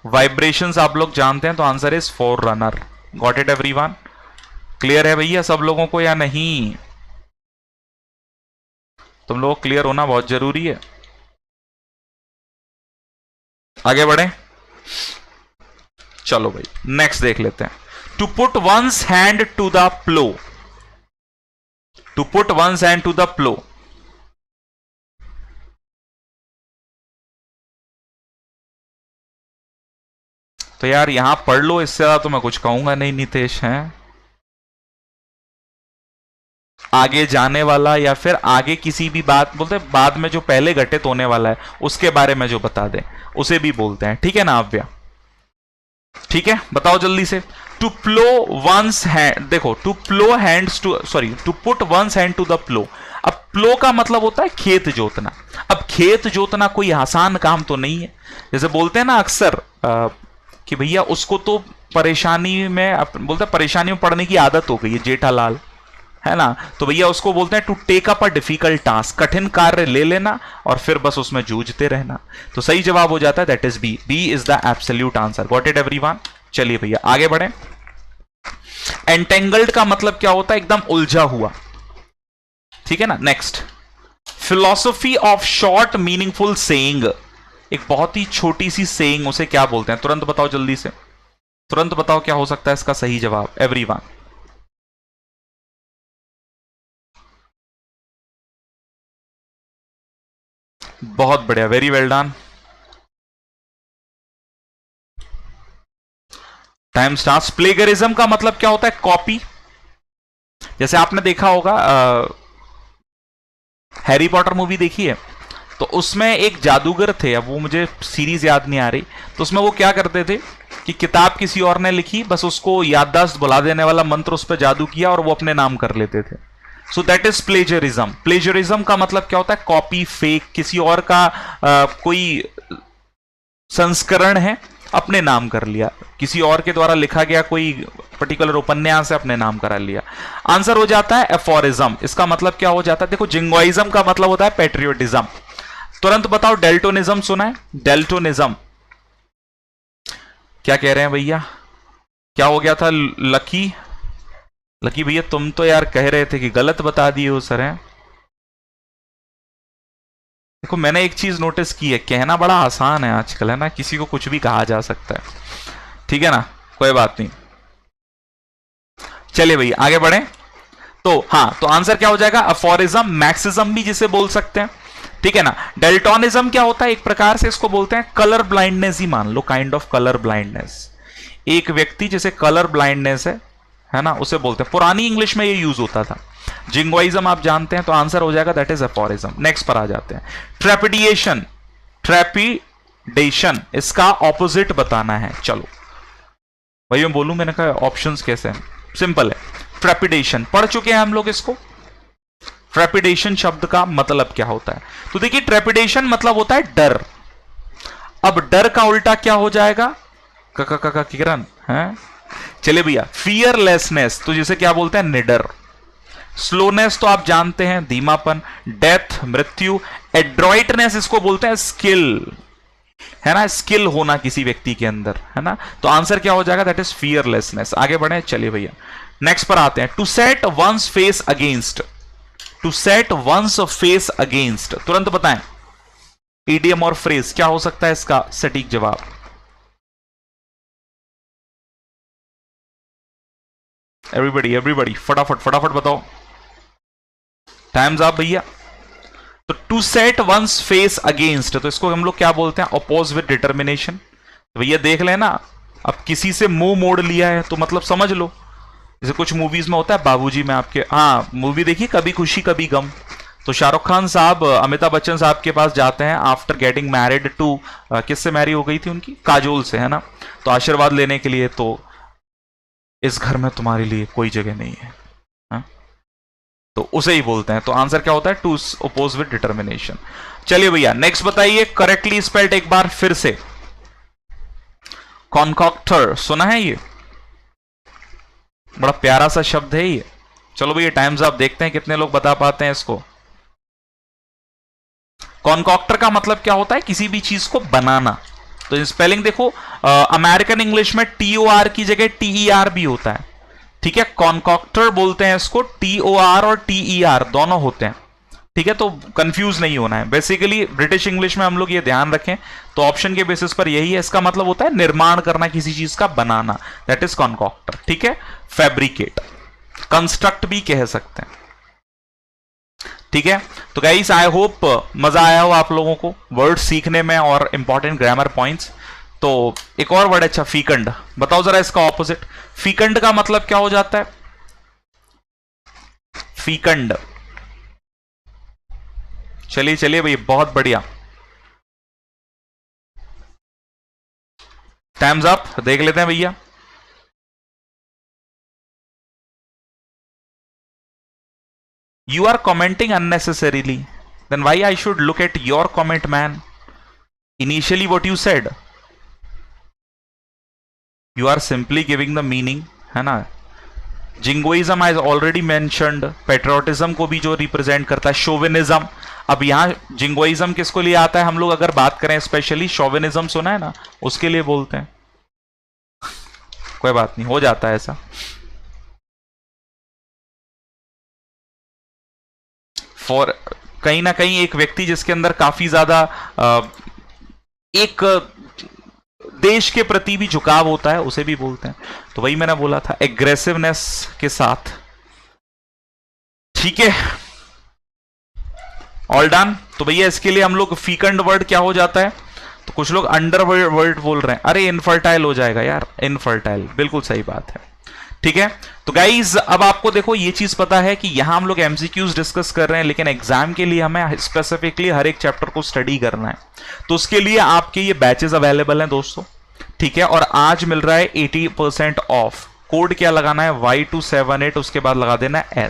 वाइब्रेशंस आप लोग जानते हैं, तो answer is four runner. Got it everyone? Clear है भैया सब लोगों को या नहीं? तुम लोग क्लियर होना बहुत जरूरी है। आगे बढ़े, चलो भाई नेक्स्ट देख लेते हैं। To put one's hand to the plough. To put one's hand to the plough, तो यार यहां पढ़ लो, इससे ज्यादा तो मैं कुछ कहूंगा नहीं नितेश। हैं आगे जाने वाला या फिर आगे किसी भी बात बोलते हैं, बाद में जो पहले घटित होने वाला है उसके बारे में जो बता दे उसे भी बोलते हैं। ठीक है ना आव्या? ठीक है, बताओ जल्दी से। टू प्लो वंस हैंड, देखो to plough hands to, sorry to put one's hand to the plough. अब प्लो का मतलब होता है खेत जोतना। अब खेत जोतना कोई आसान काम तो नहीं है। जैसे बोलते हैं ना अक्सर कि भैया उसको तो परेशानी में, बोलते हैं परेशानी में पड़ने की आदत हो गई है जेठालाल, है ना। तो भैया उसको बोलते हैं to take up a difficult task, कठिन कार्य ले लेना और फिर बस उसमें जूझते रहना। तो सही जवाब हो जाता है that is B. B is the absolute answer. Got it everyone? चलिए भैया आगे बढ़े। एंटेंगल्ड का मतलब क्या होता है? एकदम उलझा हुआ। ठीक है ना। Next, philosophy of short meaningful saying. एक बहुत ही छोटी सी सेइंग, उसे क्या बोलते हैं? तुरंत बताओ जल्दी से, तुरंत बताओ क्या हो सकता है इसका सही जवाब एवरीवन। बहुत बढ़िया, very well done. Time starts. Plagiarism का मतलब क्या होता है? कॉपी। जैसे आपने देखा होगा हैरी पॉटर मूवी देखी है, तो उसमें एक जादूगर थे, अब वो मुझे सीरीज याद नहीं आ रही, तो उसमें वो क्या करते थे कि किताब किसी और ने लिखी, बस उसको याददाश्त बुला देने वाला मंत्र उस पर जादू किया और वो अपने नाम कर लेते थे। So that is plagiarism. Plagiarism का मतलब क्या होता है? कॉपी, फेक, किसी और का कोई संस्करण है, अपने नाम कर लिया, किसी और के द्वारा लिखा गया कोई पर्टिकुलर उपन्यास है, अपने नाम करा लिया। आंसर हो जाता है एफोरिज्म। इसका मतलब क्या हो जाता है? देखो, जिंगोइज्म का मतलब होता है पेट्रियोटिज्म। तुरंत बताओ, डेल्टोनिज्म सुना है? डेल्टोनिज्म क्या कह रहे हैं भैया? क्या हो गया था? लकी लकी भैया, तुम तो यार कह रहे थे कि गलत बता दिए हो सर। हैं, देखो मैंने एक चीज नोटिस की है, कहना बड़ा आसान है आजकल, है ना, किसी को कुछ भी कहा जा सकता है, ठीक है ना, कोई बात नहीं। चलिए भैया आगे बढ़े। तो हाँ, तो आंसर क्या हो जाएगा? अफोरिज्म, मैक्सिज्म भी जिसे बोल सकते हैं, ठीक है ना। डेल्टोनिज्म क्या होता है? एक प्रकार से इसको बोलते हैं कलर ब्लाइंडनेस ही मान लो, काइंड ऑफ कलर ब्लाइंडनेस। एक व्यक्ति जिसे कलर ब्लाइंडनेस है ना, उसे बोलते हैं। पुरानी इंग्लिश में ये यूज होता था। जिंगोइज्म आप जानते हैं, तो आंसर हो जाएगा दैट इज एफोरिज्म। नेक्स्ट पर आ जाते हैं। ट्रेपिडिएशन, ट्रेपिडेशन, इसका ऑपोजिट बताना है। चलो भाई मैं बोलूं, मैंने कहा ऑप्शंस कैसे हैं, सिंपल है। ट्रेपिडेशन पढ़ चुके हैं हम लोग इसको। ट्रेपिडेशन शब्द का मतलब क्या होता है? तो देखिए, ट्रेपिडेशन मतलब होता है डर। अब डर का उल्टा क्या हो जाएगा? किरण है। चलिए भैया, फियरलेसनेस, तो जिसे क्या बोलते हैं? निडर। स्लोनेस तो आप जानते हैं, धीमापन। डेथ, मृत्यु। एड्रॉइटनेस इसको बोलते हैं स्किल, है ना, स्किल होना किसी व्यक्ति के अंदर, है ना। तो आंसर क्या हो जाएगा? That is fearlessness. आगे बढ़े, चलिए भैया नेक्स्ट पर आते हैं। To set one's face against, to set one's face against, तुरंत बताएं ईडियम और फ्रेज क्या हो सकता है इसका सटीक जवाब? एवरीबडी फटाफट फटाफट बताओ, टाइम्स अप भैया। तो to set one's face against, तो इसको हम लोग क्या बोलते हैं? Oppose with determination. तो भैया देख लेना, अब किसी से मुंह मोड़ लिया है तो मतलब समझ लो, जैसे कुछ मूवीज में होता है, बाबूजी में आपके, हाँ मूवी देखिए कभी खुशी कभी गम, तो शाहरुख खान साहब अमिताभ बच्चन साहब के पास जाते हैं आफ्टर गेटिंग मैरिड टू, किससे मैरी हो गई थी उनकी? काजोल से, है ना, तो आशीर्वाद लेने के लिए, तो इस घर में तुम्हारे लिए कोई जगह नहीं है, हा? तो उसे ही बोलते हैं। तो आंसर क्या होता है? To oppose with determination. चलिए भैया नेक्स्ट बताइए, करेक्टली स्पेल्ड एक बार फिर से। कॉन्कॉक्टर सुना है? ये बड़ा प्यारा सा शब्द है ये। चलो भैया टाइम्स आप देखते हैं कितने लोग बता पाते हैं इसको। कॉन्कॉक्टर का मतलब क्या होता है? किसी भी चीज को बनाना। तो स्पेलिंग देखो, अमेरिकन इंग्लिश में TOR की जगह TER भी होता है, ठीक है। कॉन्कॉक्टर बोलते हैं इसको, TOR और TER दोनों होते हैं, ठीक है। तो कंफ्यूज नहीं होना है। बेसिकली ब्रिटिश इंग्लिश में हम लोग ये ध्यान रखें तो ऑप्शन के बेसिस पर यही है। इसका मतलब होता है निर्माण करना, किसी चीज का बनाना, दैट इज कॉन्कॉक्टर, ठीक है। फैब्रिकेट, कंस्ट्रक्ट भी कह सकते हैं, ठीक है। तो गाइस आई होप मजा आया हो आप लोगों को वर्ड सीखने में और इंपॉर्टेंट ग्रामर पॉइंट्स। तो एक और वर्ड अच्छा, फीकंड, बताओ जरा इसका ऑपोजिट। फीकंड का मतलब क्या हो जाता है? फीकंड, चलिए चलिए भैया, बहुत बढ़िया, टाइम्स अप। देख लेते हैं भैया। You are commenting unnecessarily. Then why I should look at your comment, man? Initially what you said. You are simply giving the meaning, है ना। Jingoism I already mentioned, patriotism को भी जो रिप्रेजेंट करता है, शोविनिज्म। अब यहां जिंगोइज्म किसको लिए आता है? हम लोग अगर बात करें स्पेशली शोविनिज्म सुना है ना, उसके लिए बोलते हैं। कोई बात नहीं, हो जाता है ऐसा। फॉर कहीं ना कहीं एक व्यक्ति जिसके अंदर काफी ज्यादा एक देश के प्रति भी झुकाव होता है, उसे भी बोलते हैं। तो वही मैंने बोला था, एग्रेसिवनेस के साथ, ठीक है। All done. तो भैया इसके लिए हम लोग फीकंड वर्ड क्या हो जाता है, तो कुछ लोग अंडर वर्ड बोल रहे हैं, अरे इनफर्टाइल हो जाएगा यार, इनफर्टाइल, बिल्कुल सही बात है, ठीक है। तो गाइज अब आपको देखो ये चीज पता है कि यहां हम लोग एमसीक्यूज डिस्कस कर रहे हैं, लेकिन एग्जाम के लिए हमें स्पेसिफिकली हर एक चैप्टर को स्टडी करना है, तो उसके लिए आपके ये बैचेस अवेलेबल हैं दोस्तों, ठीक है। और आज मिल रहा है 80% ऑफ। कोड क्या लगाना है, Y278, उसके बाद लगा देना है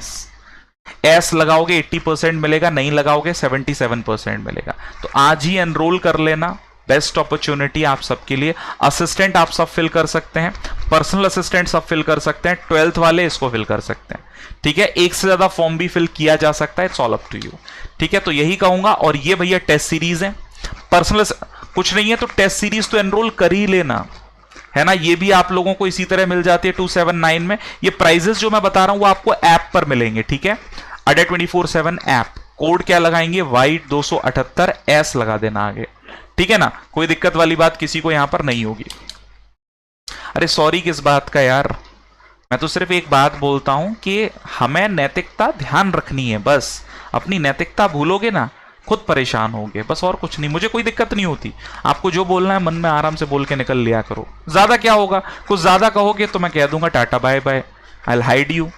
एस लगाओगे 80% मिलेगा, नहीं लगाओगे 77% मिलेगा। तो आज ही एनरोल कर लेना, बेस्ट अपॉर्चुनिटी आप सबके लिए। असिस्टेंट आप सब फिल कर सकते हैं, पर्सनल असिस्टेंट सब फिल कर सकते हैं, 12th वाले इसको फिल कर सकते हैं, ठीक है। एक से ज्यादा फॉर्म भी फिल किया जा सकता है, it's all up to you, ठीक है। तो यही कहूंगा। और ये भैया टेस्ट सीरीज है, पर्सनल कुछ नहीं है तो टेस्ट सीरीज तो एनरोल कर ही लेना, है ना। ये भी आप लोगों को इसी तरह मिल जाती है 279 में। ये प्राइजेस जो मैं बता रहा हूं वो आपको ऐप पर मिलेंगे, ठीक है। अडे 24/7 ऐप। कोड क्या लगाएंगे, Y278 एस लगा देना आगे, ठीक है ना। कोई दिक्कत वाली बात किसी को यहां पर नहीं होगी। अरे सॉरी किस बात का यार, मैं तो सिर्फ एक बात बोलता हूं कि हमें नैतिकता ध्यान रखनी है, बस। अपनी नैतिकता भूलोगे ना खुद परेशान होगे, बस, और कुछ नहीं। मुझे कोई दिक्कत नहीं होती, आपको जो बोलना है मन में आराम से बोल के निकल लिया करो। ज्यादा क्या होगा, कुछ ज्यादा कहोगे तो मैं कह दूंगा tata bye bye, I will hide you,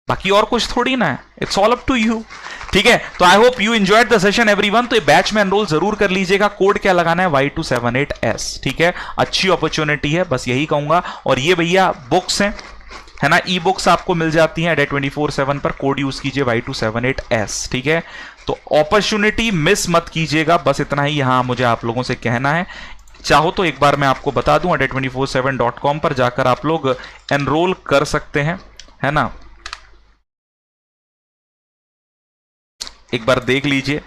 बाकी और कुछ थोड़ी ना है, it's all up to you, ठीक है। तो I hope you enjoyed the session everyone. तो ये बैच में एनरोल जरूर कर लीजिएगा। कोड क्या लगाना है, Y278S, ठीक है। अच्छी अपॉर्चुनिटी है, बस यही कहूंगा। और ये भैया बुक्स हैं, है ना, ई बुक्स आपको मिल जाती हैं अडे 24/7 पर। कोड यूज कीजिए Y278S, ठीक है। तो अपॉर्चुनिटी मिस मत कीजिएगा, बस इतना ही यहां मुझे आप लोगों से कहना है। चाहो तो एक बार मैं आपको बता दूं, adday247.com पर जाकर आप लोग एनरोल कर सकते हैं, है ना। एक बार देख लीजिए,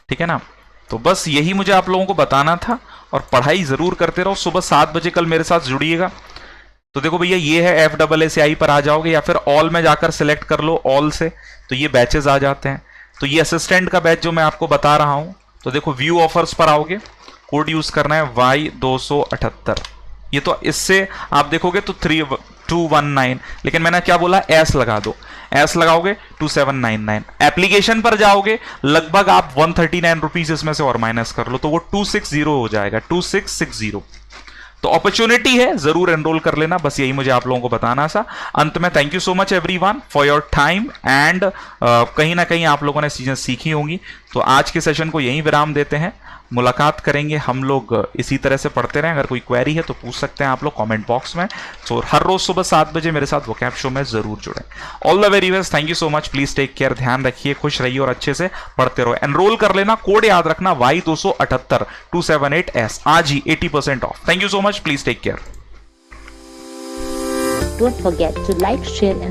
ठीक है ना। तो बस यही मुझे आप लोगों को बताना था। और पढ़ाई जरूर करते रहो। सुबह 7 बजे कल मेरे साथ जुड़िएगा। तो देखो भैया ये है FAACI पर आ जाओगे, या फिर ऑल में जाकर सिलेक्ट कर लो, ऑल से, तो ये बैचेस आ जाते हैं। तो ये असिस्टेंट का बैच जो मैं आपको बता रहा हूं, तो देखो व्यू ऑफर्स पर आओगे, कोड यूज करना है Y278। ये तो इससे आप देखोगे तो 3219, लेकिन मैंने क्या बोला, एस लगा दो, एस लगाओगे 2799। एप्लीकेशन पर जाओगे, लगभग आप 139 रुपीज इसमें से और माइनस कर लो, तो वो 260 हो जाएगा, 2660। तो अपॉर्चुनिटी है, जरूर एनरोल कर लेना, बस यही मुझे आप लोगों को बताना था। अंत में thank you so much everyone for your time and कहीं ना कहीं आप लोगों ने चीजें सीखी होंगी। तो आज के सेशन को यहीं विराम देते हैं, मुलाकात करेंगे हम लोग, इसी तरह से पढ़ते रहें। अगर कोई क्वेरी है तो पूछ सकते हैं आप लोग कमेंट बॉक्स में। तो हर रोज सुबह 7 बजे मेरे साथ वोकैब शो में जरूर जुड़े। All the very best, thank you so much, please take care, ध्यान रखिए, खुश रहिए और अच्छे से पढ़ते रहो। एनरोल कर लेना, कोड याद रखना Y278 278S, आज ही 80% off. Thank you so much, please take care. Don't forget to like, share and